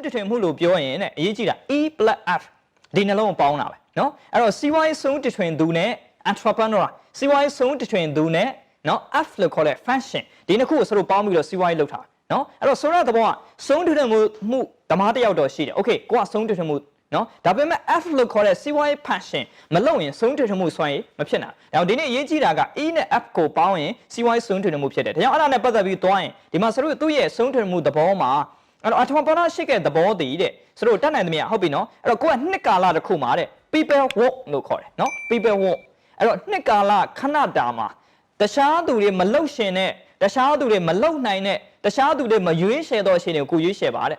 တထွင်မှုလို့ပြောရင်နဲ့အရေးကြီးတာ E plus F ဒီနှလုံးပေါင်းတာပဲနော်အဲ့တော့စီးပွားရေးဆုံးတထွင်သူနဲ့ entrepreneur စီးပွားရေးဆုံးတထွင်သူနဲ့နော် F လို့ခေါ်တဲ့ function ဒီနှစ်ခုကိုစလို့ပေါင်းပြီးတော့စီးပွားရေးလုပ်တာနော်အဲ့တော့ဆိုတော့သဘောကဆုံးတထွင်မှုဓမ္မတစ်ယောက်တော့ရှိတယ် okay ကိုကဆုံးတထွင်မှုနော်ဒါပေမဲ့ F လို့ခေါ်တဲ့စီးပွားရေး function မလုပ်ရင်ဆုံးတထွင်မှုစွမ်းရည်မဖြစ်နိုင်ဘူးဒါကြောင့်ဒီနေ့အရေးကြီးတာက E နဲ့ F ကိုပေါင်းရင်စီးပွားရေးဆုံးတထွင်မှုဖြစ်တယ်ဒါကြောင့်အဲ့ဒါနဲ့ပတ်သက်ပြီးသွားရင်ဒီမှာစလို့သူ့ရဲ့ဆုံးတထွင်မှုသဘောမှာအဲ့တော့ entrepreneurship ရဲ့သဘောတည်တဲ့စလို့တတ်နိုင်သမျှဟုတ်ပြီနော်အဲ့တော့ကိုကနှစ်ကာလတစ်ခုမှာတဲ့ people work လို့ခေါ်တယ်နော် people work အဲ့တော့နှစ်ကာလခဏတာမှာတခြားသူတွေမလုံရှင်တဲ့တခြားသူတွေမလုံနိုင်တဲ့တခြားသူတွေမရွေးချယ်တော့ရှင်တွေကိုရွေးချယ်ပါတဲ့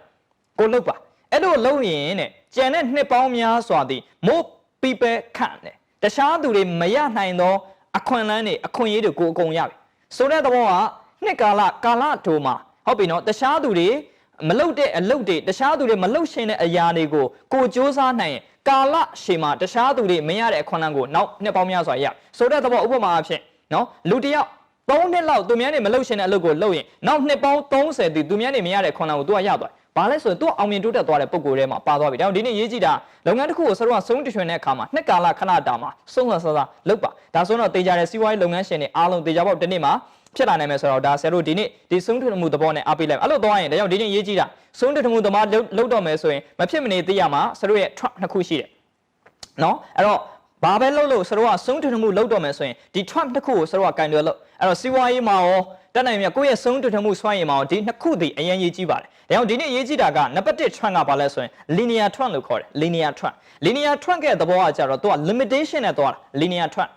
ကိုလုပ်ပါအဲ့လိုလုပ်ရင်တဲ့ကျန်တဲ့နှစ်ပေါင်းများစွာသည် more people ခန့်တယ်တခြားသူတွေမရနိုင်သောအခွင့်အလမ်းတွေအခွင့်အရေးတွေကိုအကုန်ရပြီဆိုတဲ့သဘောကနှစ်ကာလတိုမှာဟုတ်ပြီနော်တခြားသူတွေမလုတ်တဲ့အလုပ်တွေတခြားသူတွေမလုတ်ရှင်တဲ့အရာတွေကိုကိုစ조사နိုင်ရင်ကာလရှည်မှာတခြားသူတွေမရတဲ့အခွင့်အလမ်းကိုနောက်နှစ်ပေါင်းများစွာရဆိုတဲ့သဘောဥပမာအဖြစ်နော်လူတယောက်3နှစ်လောက်သူများနေမလုတ်ရှင်တဲ့အလုပ်ကိုလုပ်ရင်နောက်နှစ်ပေါင်း30ဒီသူများနေမရတဲ့ခွင့်အလမ်းကိုသူကရသွားဘာလဲဆိုရင်သူကအောင်မြင်တိုးတက်သွားတဲ့ပုံကိုယ်ထဲမှာပါသွားပြီဒါကြောင့်ဒီနေ့ရေးကြည့်တာလုပ်ငန်းတစ်ခုကိုစတော့ဆုံးတထွင်တဲ့အခါမှာနှစ်ကာလခဏတာမှာဆုံးဆဆလုပ်ပါဒါဆိုတော့တေချာတဲ့စီးပွားရေးလုပ်ငန်းရှင်တွေအားလုံးတေချာပေါက်တစ်နေ့မှာဖြစ်လာနိုင်မယ်ဆိုတော့ဒါဆရာတို့ဒီနေ့ဒီဆုံးထွင်မှုသဘောနဲ့အားပေးလိုက်အဲ့လိုသွားရင်ဒါကြောင့်ဒီနေ့ရေးကြည့်တာဆုံးထွင်မှုသမားလုပ်တော့မယ်ဆိုရင်မဖြစ်မနေသိရမှာဆရာတို့ရဲ့ trap နှစ်ခုရှိတယ်နော်အဲ့တော့ဘာပဲလုပ်လို့ဆရာတို့ကဆုံးထွင်မှုလုပ်တော့မယ်ဆိုရင်ဒီ trap တစ်ခုကိုဆရာတို့ကကင်တွယ်လို့အဲ့တော့စီးပွားရေးမှာရောတက်နိုင်မြတ်ကိုယ့်ရဲ့ဆုံးထွင်မှုစွမ်းရည်မှာရောဒီနှစ်ခုတည်းအရင်ရေးကြည့်ပါတယ်ဒါကြောင့်ဒီနေ့ရေးကြည့်တာကနံပါတ်1 trend ကဘာလဲဆိုရင် linear trend လို့ခေါ်တယ် linear trend ရဲ့သဘောကကြတော့သူက limitation နဲ့သွားတာ linear trend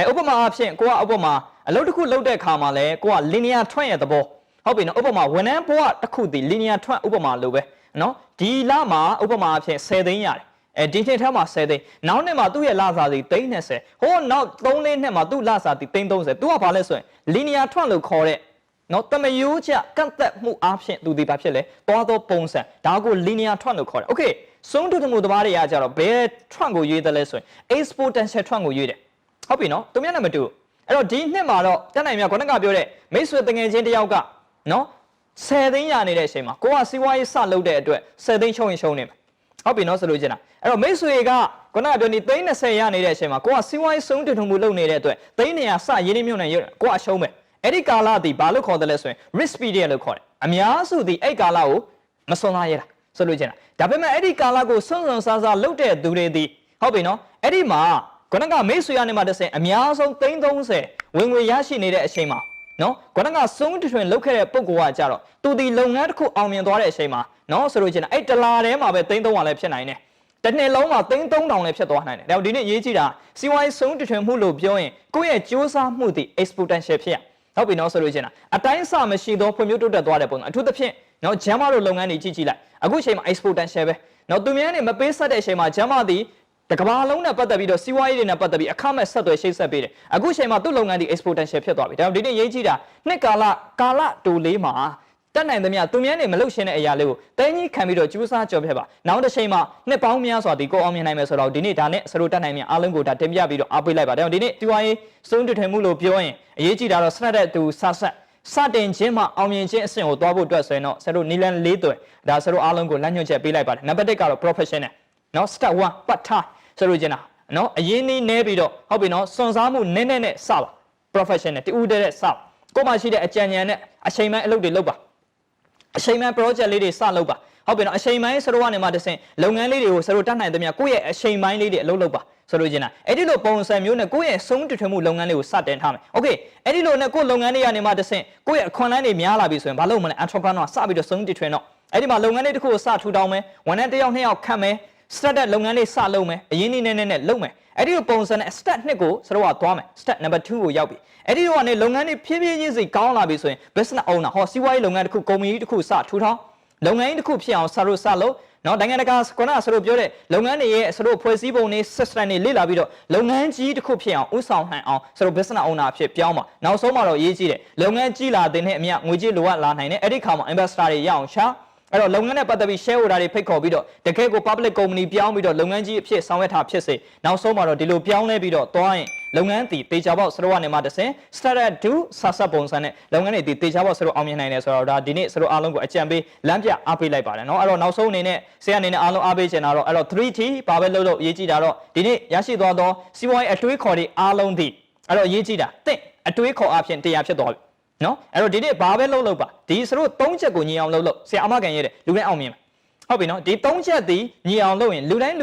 ဥပမာအဖြစ်ကိုကဥပမာအလုပ်တစ်ခုလုပ်တဲ့အခါမှာလဲကိုက linear trend ရဲ့သဘောဟုတ်ပြီနော်ဥပမာဝန်ထမ်းဘဝတစ်ခုတည်း linear trend ဥပမာလို့ပဲနော်ဒီလမှာဥပမာအဖြစ်10သိန်းရတယ်ဒီနှစ်ထဲမှာ10သိန်းနောက်နှစ်မှာသူ့ရဲ့လစာစီ320ဟိုနောက်3-4နှစ်မှာသူ့လစာစီ330သူကဘာလဲဆိုရင် linear trend လို့ခေါ်တဲ့နော်တမယိုးချကန့်သက်မှုအားဖြင့်သူဒီဘာဖြစ်လဲသွားသောပုံစံဒါကို linear trend လို့ခေါ်တယ် okay ဆုံးထွတ်မှုသမားတွေကကြတော့ဘယ် trend ကိုရွေးတယ်လဲဆိုရင် exponential trend ကိုရွေးတယ်ဟုတ်ပြီနော်သူများနဲ့မတူအဲ့တော့ဒီနှစ်မှာတော့တက်နိုင်မြတ်ခေါင်းကပြောတဲ့မိတ်ဆွေတငယ်ချင်းတယောက်ကနော်10သိန်းရနေတဲ့အချိန်မှာကိုကစီးပွားရေးစလုပ်တဲ့အတွက်10သိန်းရှုံးရင်ရှုံးနေမှာဟုတ်ပြီနော်ဆိုလို့ချင်းလားအဲ့တော့မိတ်ဆွေကခုနကပြောနေသိန်း20ရနေတဲ့အချိန်မှာကိုကစီးပွားရေးဆုံးထွတ်မှုလုပ်နေတဲ့အတွက်သိန်း100စရင်းနှီးမြှုပ်နှံရကိုကရှုံးမယ်အဲ့ဒီကာလသည်ဘာလို့ခေါ်တယ်လဲဆိုရင် risk period လို့ခေါ်တယ်အများစုသည်အဲ့ကာလကိုမစွန့်စားရတာဆိုလို့ချင်းလားဒါပေမဲ့အဲ့ဒီကာလကိုစွန့်စွန့်စားစားလုပ်တဲ့သူတွေသည်ဟုတ်ပြီနော်အဲ့ဒီမှာခုနကမိတ်ဆွေကနေမှတစ်ဆင့်အများဆုံး330ဝင်ငွေရရှိနေတဲ့အချိန်မှာနော်ခုနကဆုံးတထွင်လုပ်ခဲ့တဲ့ပုံကကြတော့သူဒီလုပ်ငန်းတစ်ခုအောင်မြင်သွားတဲ့အချိန်မှာနော်ဆိုလို့ချင်းအဲ့တလာထဲမှာပဲ300လည်းဖြစ်နိုင်တယ်တစ်နှစ်လုံးမှာ3000လည်းဖြစ်သွားနိုင်တယ်ဒါကြောင့်ဒီနေ့ရေးကြည့်တာစီးပွားရေးဆုံးတထွင်မှုလို့ပြောရင်ကိုယ့်ရဲ့ကြိုးစားမှုဒီ exponential ဖြစ်ရဟုတ်ပြီနော်ဆိုလို့ချင်းအတိုင်းအဆမရှိသောဖွံ့ဖြိုးတိုးတက်သွားတဲ့ပုံစံအထူးသဖြင့်နော်ဂျမ်မာတို့လုပ်ငန်းတွေကြည့်လိုက်အခုအချိန်မှာ exponential ပဲနော်သူများနေမပေးဆက်တဲ့အချိန်မှာဂျမ်မာသည်တကဘာလုံးနဲ့ပတ်သက်ပြီးတော့စီးပွားရေးတွေနဲ့ပတ်သက်ပြီးအခမဲ့ဆက်သွယ်ရှိတ်ဆက်ပေးတယ်အခုချိန်မှာသူ့လုပ်ငန်းဒီ exponential ဖြစ်သွားပြီဒါကြောင့်ဒီနေ့ရေးကြည့်တာနှစ်ကာလတိုလေးမှာတက်နိုင်သမျှသူများနေမလုပ်ရှင်းတဲ့အရာလေးကိုတိုင်းကြီးခံပြီးတော့ကျူးစားကြော်ပြပါနောက်တစ်ချိန်မှာနှစ်ပေါင်းများစွာဒီကိုအောင်မြင်နိုင်မယ်ဆိုတော့ဒီနေ့ဒါနဲ့စရိုတက်နိုင်မြအားလုံးကိုဒါတင်ပြပြီးတော့အားပေးလိုက်ပါဒါကြောင့်ဒီနေ့စီးပွားရေးဆုံးထွင်မှုလို့ပြောရင်အရေးကြီးတာတော့ snap တဲ့သူစတင်ခြင်းမှာအောင်မြင်ခြင်းအဆင့်ကိုသွားဖို့အတွက်ဆိုရင်တော့ဆရာတို့နီလန်၄သွယ်ဒါဆရာတို့အားလုံးကိုလမ်းညွှန်ချက်ပေးလိုက်ပါတယ်နံပါတ်1ကတော့ professional နော် step 1 part time ဆိုလို့ချင်းတာနော်အရင်နည်းနဲပြီးတော့ဟုတ်ပြီနော်စွန့်စားမှုနည်းနည်းနဲ့စပါ professional တူဦးတဲ့စပါကိုမှရှိတဲ့အကြံဉာဏ်နဲ့အချိန်ပိုင်းအလုပ်တွေလုပ်ပါအချိန်ပိုင်း project လေးတွေစလုပ်ပါဟုတ်ပြီနော်အချိန်ပိုင်းဆရာတို့ကနေမှတစ်ဆင့်လုပ်ငန်းလေးတွေကိုဆရာတို့တတ်နိုင်သမျှကိုယ့်ရဲ့အချိန်ပိုင်းလေးတွေအလုပ်လုပ်ပါဆိုလို့ချင်းတာအဲ့ဒီလိုပုံစံမျိုးနဲ့ကိုယ့်ရဲ့ဆုံးတထွင်မှုလုပ်ငန်းလေးကိုစတင်ထားမယ် okay အဲ့ဒီလိုနဲ့ကိုယ့်လုပ်ငန်းလေးကနေမှတစ်ဆင့်ကိုယ့်ရဲ့အခွန်လန်းတွေများလာပြီဆိုရင်ဘာလုပ်မလဲ entrepreneur စပြီးတော့ဆုံးတထွင်တော့အဲ့ဒီမှာလုပ်ငန်းလေးတစ်ခုကိုစထူထောင်မယ်ဝန်ထမ်းတစ်ယောက်နှစ်ယောက်ခန့်မယ်step တဲ့လုပ်ငန်းလေးစလုပ်မယ်အရင်နည်းနဲ့လုပ်မယ်အဲ့ဒီပုံစံနဲ့ step 2ကိုစတော့သွားမယ် step number 2ကိုရောက်ပြီအဲ့ဒီတော့ကနေလုပ်ငန်းလေးဖြည်းဖြည်းချင်းစီကောင်းလာပြီဆိုရင် business owner ဟောစီးပွားရေးလုပ်ငန်းတစ်ခုကုမ္ပဏီတစ်ခုစထူထောင်လုပ်ငန်းတစ်ခုဖြစ်အောင်စလို့နော်နိုင်ငံတကာခုနကဆိုလို့ပြောတဲ့လုပ်ငန်းတွေရဲ့ဆိုလို့ဖွဲ့စည်းပုံတွေ system တွေလေ့လာပြီးတော့လုပ်ငန်းကြီးတစ်ခုဖြစ်အောင်ဥဆောင်နိုင်အောင်ဆိုလို့ business owner ဖြစ်ပြောင်းပါနောက်ဆုံးမှာတော့ရေးကြည့်တယ်လုပ်ငန်းကြီးလာတဲ့နဲ့အမြငွေကြေးလိုအပ်လာနိုင်တယ်အဲ့ဒီခါမှာ investor တွေရအောင်ရှာအဲ့တော့လုပ်ငန်းနဲ့ပတ်သက်ပြီး shareholder တွေဖိတ်ခေါ်ပြီးတော့တကယ်ကို public company ပြောင်းပြီးတော့လုပ်ငန်းကြီးအဖြစ်ဆောင်ရွက်တာဖြစ်စေနောက်ဆုံးမှာတော့ဒီလိုပြောင်းလဲပြီးတော့သွားရင် လုပ်ငန်းတည်တေချာပေါက်ဆရာကနေမှတစ်ဆင့် started to ဆာပုံစံနဲ့လုပ်ငန်းတွေတည်တေချာပေါက်ဆရာအောင်မြင်နိုင်တယ်ဆိုတော့ဒါဒီနေ့ဆရာအားလုံးကိုအကြံပေးလမ်းပြအားပေးလိုက်ပါတယ်เนาะအဲ့တော့နောက်ဆုံးအနေနဲ့ဆရာအနေနဲ့အားလုံးအားပေးချင်တာတော့အဲ့တော့ 3T ဘာပဲလုပ်အရေးကြီးတာတော့ဒီနေ့ရရှိသွားသောစီးပွားရေးအတွေးခေါ်တွေအားလုံးဒီအဲ့တော့အရေးကြီးတာတင့်အတွေးခေါ်အဖြစ်တရားဖြစ်သွားပြီเนาะအဲ့တော့ဒီနေ့ဘာပဲလုပ်ပါဒီဆရာ3ချက်ကိုညီအောင်လုပ်ဆရာအမကန်ရဲတယ်လူတိုင်းအောင်မြင်ဟုတ်ပြီเนาะဒီ3ချက်ဒီညီအောင်လုပ်ရင်လူတိုင်း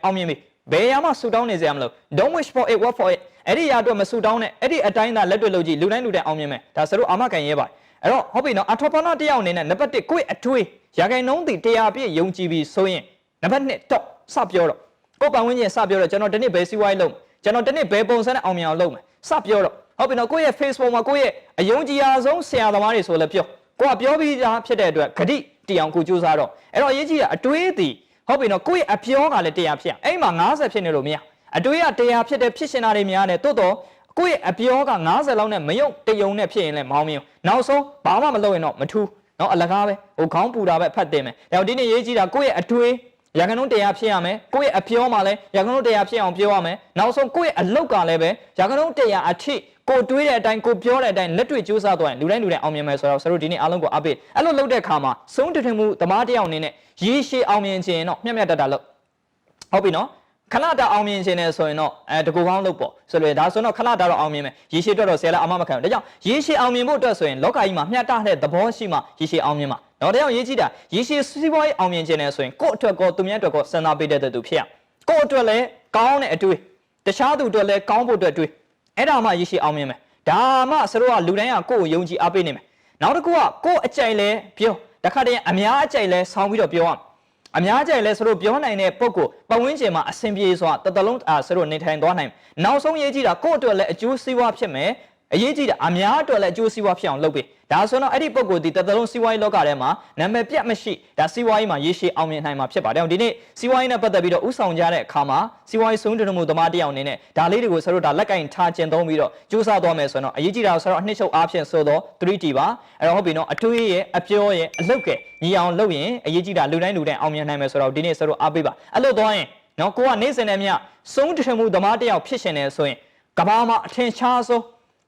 အောင်မြင်ပြီဘယ်ရမှဆူတောင်းနေစရာမလို don't wish for it work for it အဲ့ဒီရအတွက်မဆူတောင်းနဲ့အဲ့ဒီအတိုင်းသာလက်တွေ့လုပ်ကြည့်လူတိုင်းအောင်မြင်မယ်ဒါဆရာအမကန်ရဲပါအဲ့တော့ဟုတ်ပြီเนาะ entrepreneur တယောက်အနေနဲ့နံပါတ်1ကိုယ့်အတွေးရာခိုင်နှုန်းဒီ100ပြည့်ယုံကြည်ပြီးဆိုရင်နံပါတ်2တော့စပြောတော့ကိုယ်ပတ်ဝန်းကျင်စပြောတော့ကျွန်တော်ဒီနေ့ဘယ်စီးပွားရေးလုပ်ကျွန်တော်ဒီနေ့ဘယ်ပုံစံနဲ့အောင်မြင်အောင်လုပ်မယ်စပြောတော့ဟုတ်ပြီနော်ကိုယ့်ရဲ့ Facebook မှာကိုယ့်ရဲ့အယုံကြည်အားဆုံးဆရာသမားတွေဆိုလည်းပြောကိုကပြောပြီးသားဖြစ်တဲ့အတွက်ဂတိတရားကိုကြိုးစားတော့အဲ့တော့အရေးကြီးတာအတွေးသည်ဟုတ်ပြီနော်ကိုယ့်ရဲ့အပြောကလည်းတရားဖြစ်အဲ့မှာ90ဖြစ်နေလို့မရအတွေးကတရားဖြစ်တဲ့ဖြစ်ရှင်တာတွေများတယ်တိုးတော့ကိုယ့်ရဲ့အပြောက90လောက်နဲ့မယုံတယုံနဲ့ဖြစ်ရင်လည်းမောင်းမြင်နောက်ဆုံးဘာမှမလုပ်ရင်တော့မထူးနော်အလကားပဲဟိုခေါင်းပူတာပဲဖတ်တင်မယ်ဒါဒီနေ့ရေးကြီးတာကိုယ့်ရဲ့အတွေးရာခိုင်နှုန်းတရားဖြစ်ရမယ်ကိုယ့်ရဲ့အပြောမှာလည်းရာခိုင်နှုန်းတရားဖြစ်အောင်ပြောရမယ်နောက်ဆုံးကိုယ့်ရဲ့အလုပ်ကလည်းပဲရာခိုင်နှုန်းတရားအထိကိုတွေးတဲ့အတိုင်းကိုပြောတဲ့အတိုင်းလက်တွေ့ကြိုးစားသွားရင်လူတိုင်းအောင်မြင်မယ်ဆိုတော့ဆရာတို့ဒီနေ့အားလုံးကိုအားပေးအဲ့လိုလုပ်တဲ့အခါမှာစုံတထင်မှုသမားတယောက်အနေနဲ့ရေရှည်အောင်မြင်ခြင်းတော့မျက်တလုပ်ဟုတ်ပြီနော်ခဏတာအောင်မြင်ခြင်းနဲ့ဆိုရင်တော့တကူကောင်းလုပ်ပေါ့ဆိုလို့ဒါဆိုတော့ခဏတာတော့အောင်မြင်မယ်ရေရှည်အတွက်တော့ဆရာလည်းအမမခံဘူးဒါကြောင့်ရေရှည်အောင်မြင်ဖို့အတွက်ဆိုရင်လောကကြီးမှာမျှတတဲ့သဘောရှိမှရေရှည်အောင်မြင်မှာတော့တရားရေးကြည့်တာရေရှည်စီးပွားရေးအောင်မြင်ခြင်းနဲ့ဆိုရင်ကိုယ့်အတွက်ကောသူများအတွက်ကောစဉ်းစားပေးတဲ့သူဖြစ်ရကိုယ့်အတွက်လည်းကောင်းတဲ့အတွေ့တခြားသူအတွက်လည်းကောင်းဖို့အတွက်တွေ့အဲ့ဒါမှရေရှည်အောင်မြင်မယ်ဒါမှဆရာတို့ကလူတိုင်းကကိုယ့်ကိုယုံကြည်အားပေးနေမယ်နောက်တစ်ခုကကိုယ့်အကြိုက်လဲပြောတခါတည်းအများအကြိုက်လဲဆောင်းပြီးတော့ပြောရမယ်အများအကြိုက်လဲဆရာတို့ပြောနိုင်တဲ့ပုံကိုပတ်ဝန်းကျင်မှာအဆင်ပြေစွာတလုံးဆရာတို့နေထိုင်သွားနိုင်နောက်ဆုံးရေးကြည့်တာကိုယ့်အတွက်လည်းအကျိုးစီးပွားဖြစ်မယ်အရေးကြီးတာအများအတွက်လည်းအကျိုးစီးပွားဖြစ်အောင်လုပ်ပေးဒါဆိုတော့အဲ့ဒီပုံကိုဒီတလုံးစီးပွားရေးလောကထဲမှာနာမည်ပြတ်မရှိဒါစီးပွားရေးမှာရေရှည်အောင်မြင်နိုင်မှာဖြစ်ပါတယ်ဒီနေ့စီးပွားရေးနဲ့ပတ်သက်ပြီးတော့ဥဆောင်ကြတဲ့အခါမှာစီးပွားရေးဆုံးတွင်မှုသမားတယောက်အနေနဲ့ဒါလေးတွေကိုဆရာတို့ဒါလက်ကင်ထားကျင့်သုံးပြီးတော့ကြိုးစားသွားမယ်ဆိုတော့အရေးကြီးတာဆိုတော့အနှစ်ချုပ်အားဖြင့်ဆိုတော့ 3T ပါအဲ့တော့ဟုတ်ပြီနော်အတွေးရဲ့အပြောရဲ့အလုပ်ကညီအောင်လုပ်ရင်အရေးကြီးတာလူတိုင်းအောင်မြင်နိုင်မယ်ဆိုတော့ဒီနေ့ဆရာတို့အားပေးပါအဲ့လိုသွားရင်နော်ကိုကနေ့စဉ်နဲ့မြဆုံးတွင်မှုသမားတယောက်ဖြစ်ရှင်နေဆိုရင်ကမ္ဘာမှာအထင်ရှားဆုံ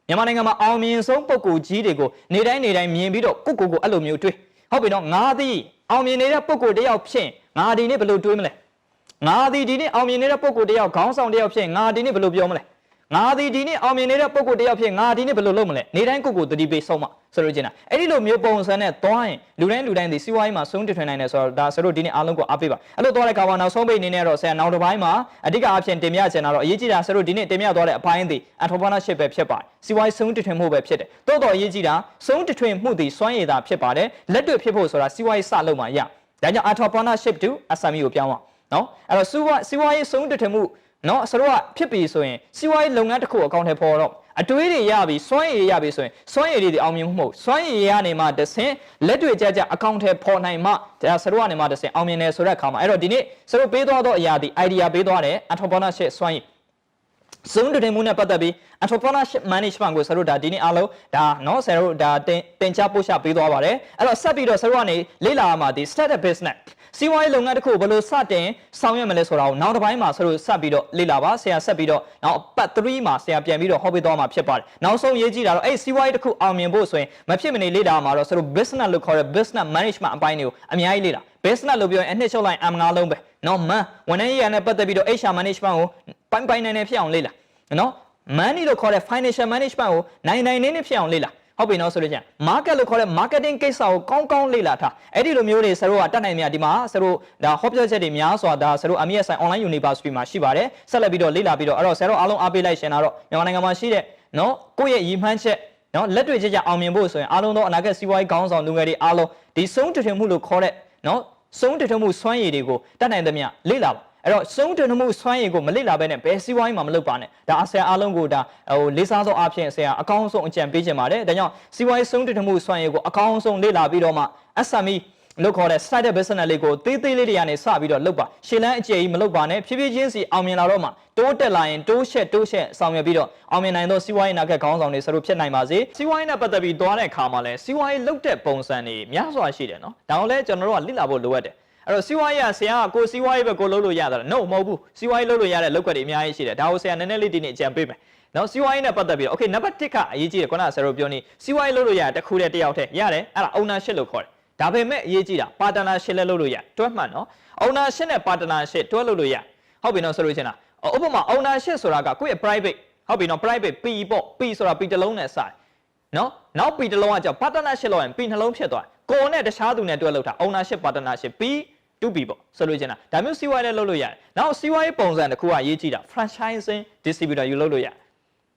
းမြန်မာနိုင်ငံမှာအောင်မြင်ဆုံးပုဂ္ဂိုလ်ကြီးတွေကိုနေတိုင်းမြင်ပြီးတော့ကိုအဲ့လိုမျိုးတွေးဟုတ်ပြီနော်ငါသည်အောင်မြင်နေတဲ့ပုဂ္ဂိုလ်တယောက်ဖြစ်ငါဒီနေ့ဘယ်လိုတွေးမလဲငါသည်ဒီနေ့အောင်မြင်နေတဲ့ပုဂ္ဂိုလ်တယောက်ခေါင်းဆောင်တယောက်ဖြစ်ငါဒီနေ့ဘယ်လိုပြောမလဲငါသည်ဒီနေ့အောင်မြင်နေတဲ့ပုဂ္ဂိုလ်တယောက်ဖြစ်ငါဒီနေ့ဘယ်လိုလုပ်မလဲနေတိုင်းကိုသတိပေးဆုံးမဆိုလို့ကျင်တာအဲ့ဒီလိုမျိုးပုံစံနဲ့သွားရင်လူတိုင်းဒီစီးပွားရေးမှာဆုံးထွင်နိုင်တယ်ဆိုတော့ဒါဆိုတော့ဒီနေ့အားလုံးကိုအားပေးပါအဲ့လိုသွားတဲ့အခါမှာနောက်ဆုံးပိတ်အနေနဲ့တော့ဆရာနောက်တစ်ပိုင်းမှာအဓိကအဖြစ်တင်ပြချင်တာတော့အရေးကြီးတာဆိုတော့ဒီနေ့တင်ပြသွားတဲ့အပိုင်းသည် entrepreneurship ပဲဖြစ်ပါတယ်စီးပွားရေးဆုံးထွင်မှုပဲဖြစ်တယ်တိုးတော်အရေးကြီးတာဆုံးထွင်မှုသည်စွမ်းရည်သာဖြစ်ပါတယ်လက်တွေ့ဖြစ်ဖို့ဆိုတာစီးပွားရေးစလုပ်မှရဒါကြောင့် entrepreneurship to SME ကိုပြောင်းအောင်နော်အဲ့တော့စီးပွားရေးဆုံးထွင်မှုနော်ဆရာကဖြစ်ပြီဆိုရင်စီးပွားရေးလုပ်ငန်းတစ်ခုအကောင့်ထဲပေါ်တော့အတွေးတွေရပြီစွမ်းရည်ရပြီဆိုရင်စွမ်းရည်တွေအောင်မြင်မှုမဟုတ်စွမ်းရည်ရနေမှတဆင်လက်တွေကြအကောင့်ထဲပေါ်နိုင်မှဒါဆရာကနေမှတဆင်အောင်မြင်တယ်ဆိုတဲ့အခါမှာအဲ့တော့ဒီနေ့ဆရာပေးသွားတော့အရာဒီ idea ပေးသွားတယ် entrepreneurship စွမ်းရည်စုံတွင်မှုနဲ့ပတ်သက်ပြီး entrepreneurship management ကိုဆရာတို့ဒါဒီနေ့အားလုံးဒါနော်ဆရာတို့ဒါတင်ချပို့ချပေးသွားပါတယ်အဲ့တော့ဆက်ပြီးတော့ဆရာတို့ကနေလေ့လာရမှာဒီ start a businessစီးပွားရေးလုပ်ငန်းတစ်ခုဘယ်လိုစတင်ဆောင်ရွက်မလဲဆိုတာကိုနောက်တစ်ပိုင်းမှာဆရာတို့ဆက်ပြီးတော့လေ့လာပါဆရာဆက်ပြီးတော့နောက်ပတ်3မှာဆရာပြန်ပြီးတော့ဟောပေးသွားမှာဖြစ်ပါတယ်နောက်ဆုံးရေးကြည့်တာတော့အဲ့စီးပွားရေးတစ်ခုအောင်မြင်ဖို့ဆိုရင်မဖြစ်မနေလေ့လာမှာတော့ဆရာတို့ business လို့ခေါ်တဲ့ business management အပိုင်းတွေကိုအများကြီးလေ့လာ business လို့ပြောရင်အနှစ်ချုပ်လိုက် M5 လုံးပဲနော်ဝန်ထမ်းရေးရာနဲ့ပတ်သက်ပြီးတော့ HR management ကိုပိုင်းနိုင်ဖြစ်အောင်လေ့လာနော် money လို့ခေါ်တဲ့ financial management ကိုနိုင်နေဖြစ်အောင်လေ့လာဟုတ်ပြီနော်ဆိုလို့ချင်း market လို့ခေါ်တဲ့ marketing ကိစ္စကိုကောင်းလေ့လာထားအဲ့ဒီလိုမျိုးတွေဆရာတို့ကတတ်နိုင်မြဒီမှာဆရာတို့ဒါဟောပြောချက်တွေများစွာဒါဆရာတို့ MSI online university မှာရှိပါတယ်ဆက်လက်ပြီးတော့လေ့လာပြီးတော့အဲ့တော့ဆရာတို့အားလုံးအားပေးလိုက်ရှင်တာတော့မြန်မာနိုင်ငံမှာရှိတဲ့နော်ကိုယ့်ရဲ့ရည်မှန်းချက်နော်လက်တွေ့ကြအောင်မြင်ဖို့ဆိုရင်အားလုံးသောအနာဂတ်စီးပွားရေးခေါင်းဆောင်လူငယ်တွေအားလုံးဒီဆုံးတွင်မှုလို့ခေါ်တဲ့နော်ဆုံးတွင်မှုစွမ်းရည်တွေကိုတတ်နိုင်သမျှလေ့လာပါအဲ့တော့ဆုံးတွင်မှုစွမ်းရည်ကိုမလေ့လာဘဲနဲ့ဘယ်စီးပွားရေးမှမလုပ်ပါနဲ့ဒါဆရာအားလုံးကိုဒါလေးစားသောအားဖြင့်ဆရာအကောင်းဆုံးအကြံပေးခြင်းပါတယ်ဒါကြောင့်စီးပွားရေးဆုံးတွင်မှုစွမ်းရည်ကိုအကောင်းဆုံးလေ့လာပြီးတော့မှ SME လို့ခေါ်တဲ့ side business လေးကိုသေးလေးတွေကနေစပြီးတော့လုပ်ပါရှေ့လန်းအကျယ်ကြီးမလုပ်ပါနဲ့ဖြည်းဖြည်းချင်းစီအောင်မြင်လာတော့မှတိုးတက်လာရင်တိုးရှက်ဆောင်ရွက်ပြီးတော့အောင်မြင်နိုင်သောစီးပွားရေးနာကခေါင်းဆောင်တွေဆရာတို့ဖြစ်နိုင်ပါစေစီးပွားရေးနဲ့ပတ်သက်ပြီးသွားတဲ့အခါမှာလဲစီးပွားရေးလုပ်တဲ့ပုံစံတွေများစွာရှိတယ်နော်ဒါအောင်လဲကျွန်တော်တို့ကလေ့လာဖို့လိုအပ်တယ် အဲ့တော့စီးပွားရေးကဆရာကကိုစီးပွားရေးပဲကိုလုပ်လို့ရတယ် no မဟုတ်ဘူးစီးပွားရေးလုပ်လို့ရတဲ့လုပ်ကွက်တွေအများကြီးရှိတယ်ဒါကိုဆရာနည်းနည်းလေးဒီနေ့အကြံပေးမယ်နော်စီးပွားရေးနဲ့ပတ်သက်ပြီးတော့ okay နံပါတ်1ကအရေးကြီးတယ်ခုနကဆရာတို့ပြောနေစီးပွားရေးလုပ်လို့ရတဲ့တစ်ခုတည်းတစ်ယောက်တည်းရတယ်အဲ့ဒါ ownership လို့ခေါ်တယ်ဒါပေမဲ့အရေးကြီးတာ partnership လည်းလုပ်လို့ရတွဲမှတ်နော် ownership နဲ့ partnership တွဲလုပ်လို့ရဟုတ်ပြီနော်ဆိုလို့ချင်းလားဥပမာ ownership ဆိုတာကကိုယ့်ရဲ့ private ဟုတ်ပြီနော် private P ပေါ့ P ဆိုတာ P တစ်လုံးနဲ့စတယ်နော်နောက် P တစ်လုံးကကြောင့် partnership လို့ရင် P နှလုံးဖြစ်သွားကိုယ်နဲ့တခြားသူနဲ့တွဲလုပ်တာ ownership partnership P 2P ပေါ့ဆိုလို့ချင်းလားဒါမျိုးစီးပွားရေးလည်းလုပ်လို့ရတယ်နောက်စီးပွားရေးပုံစံတစ်ခုကရေးကြည့်တာ franchising distributor ယူလုပ်လို့ရတယ်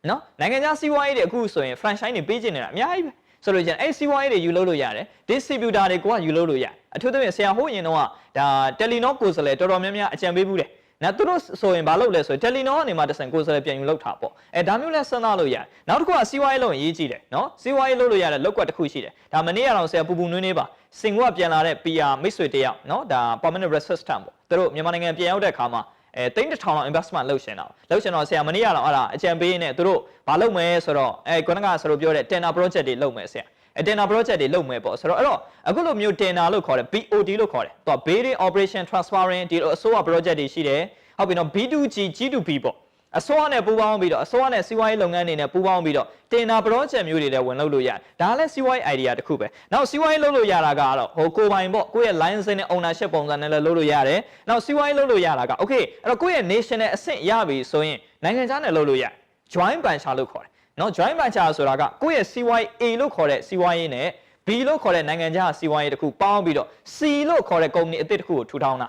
နော်နိုင်ငံခြားစီးပွားရေးတွေအခုဆိုရင် franchise တွေပေးချင်နေတာအများကြီးပဲဆိုလို့ချင်းအဲ့စီးပွားရေးတွေယူလုပ်လို့ရတယ် distributor တွေကိုကယူလုပ်လို့ရတယ်အထူးသဖြင့်ဆရာဟိုးရင်တော့ဒါ Telenor ကိုယ်စားလှယ်တော်တော်များများအကြံပေးဘူးတယ်နော်သူတို့ဆိုရင်ဘာလုပ်လဲဆိုရင် Telenor ကနေမှတဆန်ကိုယ်စားလှယ်ပြန်ယူလုပ်တာပေါ့ဒါမျိုးလဲစဉ်းစားလို့ရတယ်နောက်တစ်ခုကစီးပွားရေးလုပ်ရင်ရေးကြည့်တယ်နော်စီးပွားရေးလုပ်လို့ရတဲ့လုပ်ကွက်တစ်ခုရှိတယ်ဒါမနေ့ကတော့ဆရာပူပူနွေးနွေးပါစင်ကပြန်လာတဲ့ PR မိတ်ဆွေတယောက်နော်ဒါ permanent resident ပေါ့သူတို့မြန်မာနိုင်ငံပြန်ရောက်တဲ့အခါမှာတိန်းတစ်ထောင်လောက် investment လုပ်ရှင်တော့ဆရာမနေ့ကတော့အဲ့ဒါအကြံပေးနေသူတို့ဘာလုပ်မလဲဆိုတော့ခုနကဆိုလို့ပြောတဲ့ Tender project တွေလုပ်မယ်ဆရာTender project တွေလုပ်မယ်ပေါ့ဆိုတော့အဲ့တော့အခုလိုမျိုး Tender လို့ခေါ်တယ် BOT လို့ခေါ်တယ်သူက Bidding Operation Transferring ဒီလိုအစိုးရ project တွေရှိတယ်ဟုတ်ပြီနော် B2G G2B ပေါ့အစိုးရနဲ့ပူးပေါင်းပြီးတော့အစိုးရနဲ့စီးပွားရေးလုပ်ငန်းတွေနဲ့ပူးပေါင်းပြီးတော့ Tender project မျိုးတွေလည်းဝင်လုပ်လို့ရတယ်ဒါလည်းစီးပွားရေး idea တစ်ခုပဲနောက်စီးပွားရေးလုပ်လို့ရတာကတော့ဟိုကိုပိုင်ပေါ့ကိုယ့်ရဲ့ license နဲ့ ownership ပုံစံနဲ့လည်းလုပ်လို့ရတယ်နောက်စီးပွားရေးလုပ်လို့ရတာက okay အဲ့တော့ကိုယ့်ရဲ့ national အဆင့်ရပြီဆိုရင်နိုင်ငံခြားနဲ့လုပ်လို့ရ joint venture လို့ခေါ်တယ်နော် joint venture ဆိုတာကကိုယ့်ရဲ့စီးပွားရေး A လို့ခေါ်တဲ့စီးပွားရေးနဲ့ B လို့ခေါ်တဲ့နိုင်ငံခြားစီးပွားရေးတစ်ခုပေါင်းပြီးတော့ C လို့ခေါ်တဲ့ company အသစ်တစ်ခုကိုထူထောင်တ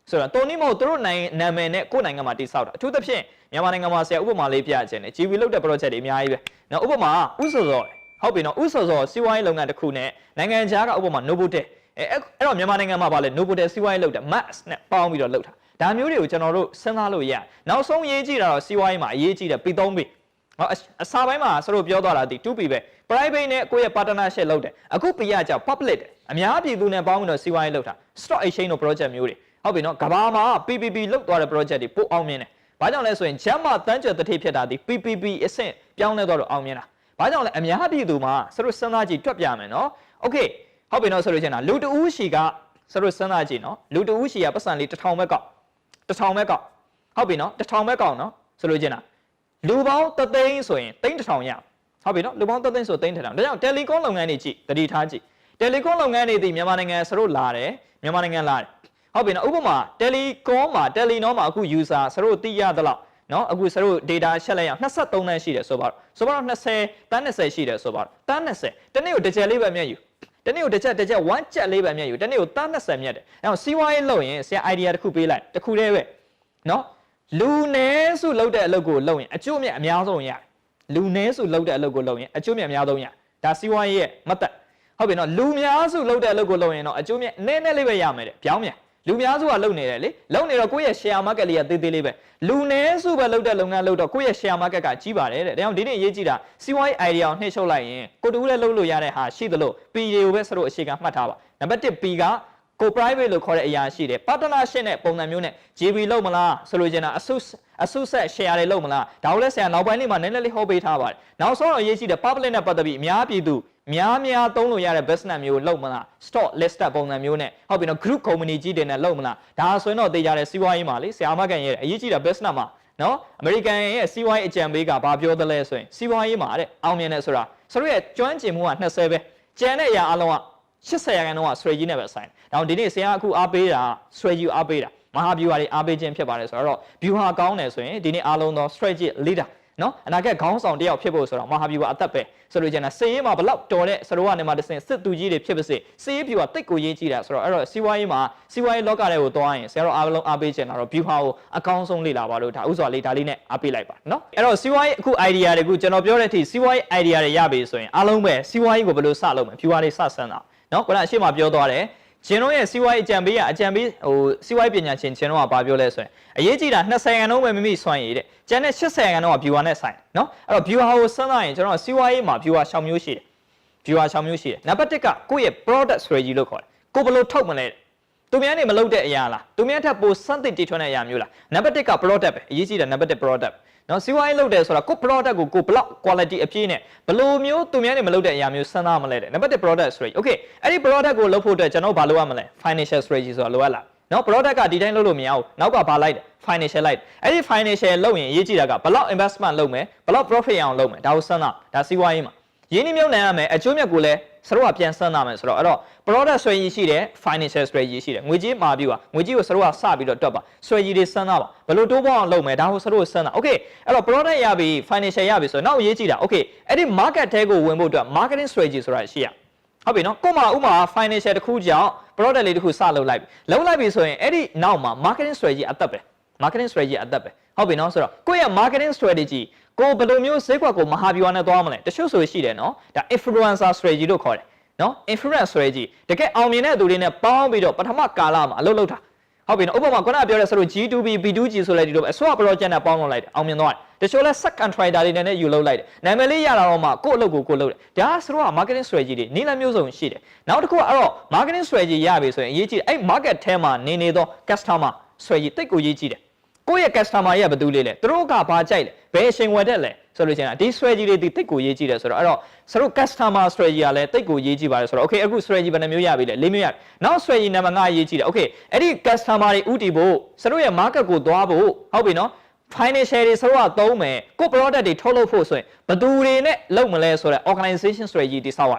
ာဆိုတော့တော်နည်းမဟုတ်သူတို့နိုင်ငံနာမည်နဲ့ကိုယ့်နိုင်ငံမှာတည်ဆောက်တာအထူးသဖြင့်မြန်မာနိုင်ငံမှာဆရာဥပမာလေးပြခြင်းနဲ့ GV လုပ်တဲ့ project တွေအများကြီးပဲနော်ဥပမာဥစောစောဟုတ်ပြီနော်ဥစောစောစီးပွားရေးလုပ်ငန်းတစ်ခုနဲ့နိုင်ငံခြားကဥပမာ Novotel အဲ့တော့မြန်မာနိုင်ငံမှာဗာလဲ Novotel စီးပွားရေးလုပ်တယ် Max နဲ့ပေါင်းပြီးတော့လုပ်တာဒါမျိုးတွေကိုကျွန်တော်တို့စဉ်းစားလို့ရနောက်ဆုံးရေးကြည့်တာတော့စီးပွားရေးမှာအရေးကြီးတယ် P3P ဟောအစားပိုင်းမှာဆိုတော့ပြောသွားတာဒီ 2P ပဲ private နဲ့ကိုယ့်ရဲ့ partnership လုပ်တယ်အခု P ကကြောင့် public အများပြည်သူနဲ့ပေါင်းပြီးတော့စီးပွားရေးလုပ်တာ stock exchange တို့ project မျိုးတွေဟုတ်ပြီနော်ကဘာမှာ PPP လုပ်သွားတဲ့ project တွေပိုအောင်မြင်တယ်ဘာကြောင့်လဲဆိုရင်ဂျမ်မာတန်းကျော်တထိဖြစ်တာဒီ PPP အဆင့်ပြောင်းလဲသွားတော့အောင်မြင်တာဘာကြောင့်လဲအများပြည်သူမှာဆိုတော့စဉ်းစားကြည့်တွက်ပြမယ်နော် okay ဟုတ်ပြီနော်ဆိုလို့ချင်းတာလူတဦးရှိကဆိုတော့စဉ်းစားကြည့်နော်လူတဦးရှိကပတ်စံလေး1000ပဲကောက်1000ပဲကောက်ဟုတ်ပြီနော်1000ပဲကောက်နော်ဆိုလို့ချင်းတာလူပေါင်း3သိန်းဆိုရင်3000ရဟုတ်ပြီနော်လူပေါင်း3သိန်းဆို3000ဒါကြောင့် telecom လုပ်ငန်းတွေကြည့်တတိထားကြည့် telecom လုပ်ငန်းတွေဒီမြန်မာနိုင်ငံဆိုတော့လာတယ်မြန်မာနိုင်ငံလာတယ်ဟုတ်ပြီနော်ဥပမာ telecom မှာ telenor မှာအခု user ဆိုတော့သိရသလောက်နော်အခုဆိုတော့ data ရှက်လိုက်ရအောင်23တန်းရှိတယ်ဆိုပါတော့20တန်း20ရှိတယ်ဆိုပါတော့တန်း20တနေ့ကိုတစ်ချက်လေးပဲမြတ်ယူတနေ့ကိုတစ်ချက်1ချက်လေးပဲမြတ်ယူတနေ့ကိုတန်း20မြတ်တယ်အဲတော့စီးပွားရေးလုပ်ရင်ဆရာ idea တစ်ခုပေးလိုက်တစ်ခုတည်းပဲနော်လူနည်းစုလုပ်တဲ့အလုပ်ကိုလုပ်ရင်အကျိုးမြတ်အများဆုံးရတယ်လူနည်းစုလုပ်တဲ့အလုပ်ကိုလုပ်ရင်အကျိုးမြတ်အများဆုံးရဒါစီးပွားရေးရဲ့မတ်တက်ဟုတ်ပြီနော်လူများစုလုပ်တဲ့အလုပ်ကိုလုပ်ရင်တော့အကျိုးမြတ်နည်းနည်းလေးပဲရမယ်တဲ့ပြောင်းမြန်လူများစုကလုပ်နေတယ်လေလုပ်နေတော့ကိုယ့်ရဲ့ share market လေးကသေးသေးလေးပဲလူနည်းစုပဲလုပ်တဲ့လုပ်ငန်းလုပ်တော့ကိုယ့်ရဲ့ share market ကကြီးပါတယ်တဲ့ဒါကြောင့်ဒီနေ့ရေးကြည့်တာစီးပွားရေး idea ကိုနှိမ့်ချုပ်လိုက်ရင်ကိုတူးလည်းလုပ်လို့ရတဲ့ဟာရှိသလို P တွေကိုပဲစလို့အခြေခံမှတ်ထားပါနံပါတ်1 P ကကို private လို့ခေါ်တဲ့အရာရှိတယ် partnership နဲ့ပုံစံမျိုးနဲ့ JB လုပ်မလားဆိုလို့ကျင်တာအဆုဆက် share တွေလုပ်မလားဒါကိုလည်းဆရာနောက်ပိုင်းလေးမှာနည်းနည်းလေးဟောပေးထားပါတယ်နောက်ဆုံးတော့ရေးကြည့်တယ် public နဲ့ပတ်သက်ပြီးအများပြည်သူများသုံးလို့ရတဲ့ business မျိုးလုပ်မလား stock listed ပုံစံမျိုးနဲ့ဟုတ်ပြီနော် group company ကြီးတွေနဲ့လုပ်မလားဒါဆိုရင်တော့သိကြတဲ့စီးပွားရေးမှာလေဆရာမကန်ရဲ့အရေးကြီးတာ business မှာနော် American ရဲ့စီးပွားရေးအကြံပေးကဘာပြောသလဲဆိုရင်စီးပွားရေးမှာတဲ့အောင်မြင်တယ်ဆိုတာဆိုတော့ရဲ့ကျွမ်းကျင်မှုက20ပဲကျန်တဲ့အရာအလုံးက80%က strategy နဲ့ပဲဆိုင်။ဒါကြောင့်ဒီနေ့ဆရာအခုအားပေးတာ strategy ကိုအားပေးတာမဟာဗျူဟာတွေအားပေးခြင်းဖြစ်ပါတယ်ဆိုတော့ဗျူဟာကောင်းတယ်ဆိုရင်ဒီနေ့အားလုံးသော strategy leader နော်အနာဂတ်ခေါင်းဆောင်တယောက်ဖြစ်ဖို့ဆိုတော့မဟာဗျူဟာအသက်ပဲဆိုလို့ကျန်တာစေရေးမှာဘလောက်တော်တဲ့စရိုးကနေမှတစ်ဆင့်စစ်သူကြီးတွေဖြစ်ပါစေစေရေးဗျူဟာတိတ်ကိုရေးကြည့်တာဆိုတော့အဲ့တော့စီးပွားရေးမှာစီးပွားရေးလောကတွေကိုသွားရင်ဆရာတို့အားလုံးအားပေးခြင်းတော့ဗျူဟာကိုအကောင်းဆုံးလေ့လာပါလို့ဒါဥစွာလေးဒါလေးနဲ့အားပေးလိုက်ပါနော်အဲ့တော့စီးပွားရေးအခု idea တွေကိုကျွန်တော်ပြောတဲ့အထိစီးပွားရေး idea တွေရပြီဆိုရင်အားလုံးပဲစီးပွားရေးကိုဘယ်လိုစလုပ်မလဲဗျူဟာတွေစဆန်းတာနော်ခုနအရှိမပြောသွားတယ်ကျင်းတို့ရဲ့စီးပွားရေးအကြံပေးဟိုစီးပွားရေးပညာရှင်ကျင်းတို့ကဘာပြောလဲဆိုရင်အရေးကြီးတာ20%လုံးပဲမိမိစွန့်ရည်တဲ့ကျန်တဲ့80%လုံးက viewer နဲ့ဆိုင်နော်အဲ့တော့ viewer ကိုစဉ်းစားရင်ကျွန်တော်စီးပွားရေးမှာ viewer 6မျိုးရှိတယ် viewer 6မျိုးရှိတယ်နံပါတ်1ကကိုယ့်ရဲ့ product strategy လို့ခေါ်တယ်ကိုဘယ်လိုထုတ်မလဲသူများနေမလုပ်တဲ့အရာလားသူများထပ်ပိုစမ်းသစ်တီထွန်းတဲ့အရာမျိုးလားနံပါတ်1က product ပဲအရေးကြီးတာနံပါတ်1 product နော်စီးပွားရေးလုပ်တယ်ဆိုတာကို product ကိုဘလောက် quality အပြည့်နဲ့ဘလို့မျိုးသူများနေမလုပ်တဲ့အရာမျိုးစဉ်းစားမလဲတဲ့နံပါတ်1 product strategy okay အဲ့ဒီ product ကိုလုပ်ဖို့အတွက်ကျွန်တော်ဘာလုပ်ရမလဲ financial strategy ဆိုတာလိုအပ်လားနော် product ကဒီတိုင်းလုပ်လို့မရဘူးနောက်ကဘာလိုက်တယ် financial လိုက်အဲ့ဒီ financial လုပ်ရင်အရေးကြီးတာကဘလောက် investment လုပ်မယ်ဘလောက် profit ရအောင်လုပ်မယ်ဒါကိုစဉ်းစားဒါစီးပွားရေးမှာရင်းနှီးမြှုပ်နှံရမယ်အကျိုးမြတ်ကိုလည်းစရုပ်ကပြန်စဉ်းစားမယ်ဆိုတော့အဲ့တော့ product strategy ရှိတယ် financial strategy ရှိတယ်ငွေကြေးမှာပြီးပါငွေကြေးကိုစရုပ်ကစပြီးတော့တွက်ပါ strategy တွေစဉ်းစားပါဘယ်လိုတိုးပေါအောင်လုပ်မယ်ဒါကိုစရုပ်စဉ်းစား okay အဲ့တော့ product ရပြီ financial ရပြီဆိုတော့နောက်အရေးကြီးတာ okay အဲ့ဒီ market ထဲကိုဝင်ဖို့အတွက် marketing strategy ဆိုတာရှိရဟုတ်ပြီနော်ကို့မှာဥမာ financial တစ်ခုကြောင့် product လေးတစ်ခုစလုပ်လိုက်ပြီဆိုရင်အဲ့ဒီနောက်မှာ marketing strategy အသက်ပဲ marketing strategy အသက်ပဲဟုတ်ပြီနော်ဆိုတော့ကိုယ့်ရဲ့ marketing strategy ကိုဘယ်လိုမျိုးဈေးကွက်ကိုမဟာဗျူဟာနဲ့သွားမလဲတချို့ဆိုရှိတယ်နော်ဒါ influencer strategy လို့ခေါ်တယ်နော် influencer strategy တကယ်အောင်မြင်တဲ့သူတွေနဲ့ပေါင်းပြီးတော့ပထမကာလမှာအလုပ်လုပ်တာဟုတ်ပြီနော်ဥပမာခုနကပြောတဲ့ဆိုလို့ G2B B2G ဆိုလိုက်ဒီလိုပဲအစိုးရ project နဲ့ပေါင်းလုပ်လိုက်တယ်အောင်မြင်သွားတယ်တချို့လဲ second trader တွေနဲ့ယူလုပ်လိုက်တယ်နာမည်လေးရလာတော့မှကိုယ့်အလုပ်ကိုလုပ်တယ်ဒါဆိုတော့ marketing strategy တွေနည်းလမ်းမျိုးစုံရှိတယ်နောက်တစ်ခုအဲ့တော့ marketing strategy ရပြီဆိုရင်အရေးကြီးတယ်အဲ့ market ထဲမှာနေသော customer strategy တိတ်ကိုရေးကြည့်တယ်ကိုယ့်ရဲ့ customer ရဲ့ဘယ်သူလေးလဲသူတို့ကဘာကြိုက်လဲဘယ်အချိန်ဝယ်တတ်လဲဆိုလို့ရှိရင်ဒီ strategy တွေတိတ်ကိုရေးကြည့်တယ်ဆိုတော့အဲ့တော့စရုပ် customer strategy ကလည်းတိတ်ကိုရေးကြည့်ပါတယ်ဆိုတော့ okay အခု strategy ဘယ်နှမျိုးရပြီလဲ၄မျိုးရပြီနောက် strategy နံပါတ်5ရေးကြည့်တယ် okay အဲ့ဒီ customer တွေဥတည်ဖို့စရုပ်ရဲ့ market ကိုသွားဖို့ဟုတ်ပြီနော် financial တွေစရုပ်ကသုံးမယ်ကို product တွေထုတ်လုပ်ဖို့ဆိုရင်ဘယ်သူတွေနဲ့လုပ်မလဲဆိုတော့ organization strategy တိစောက်ရ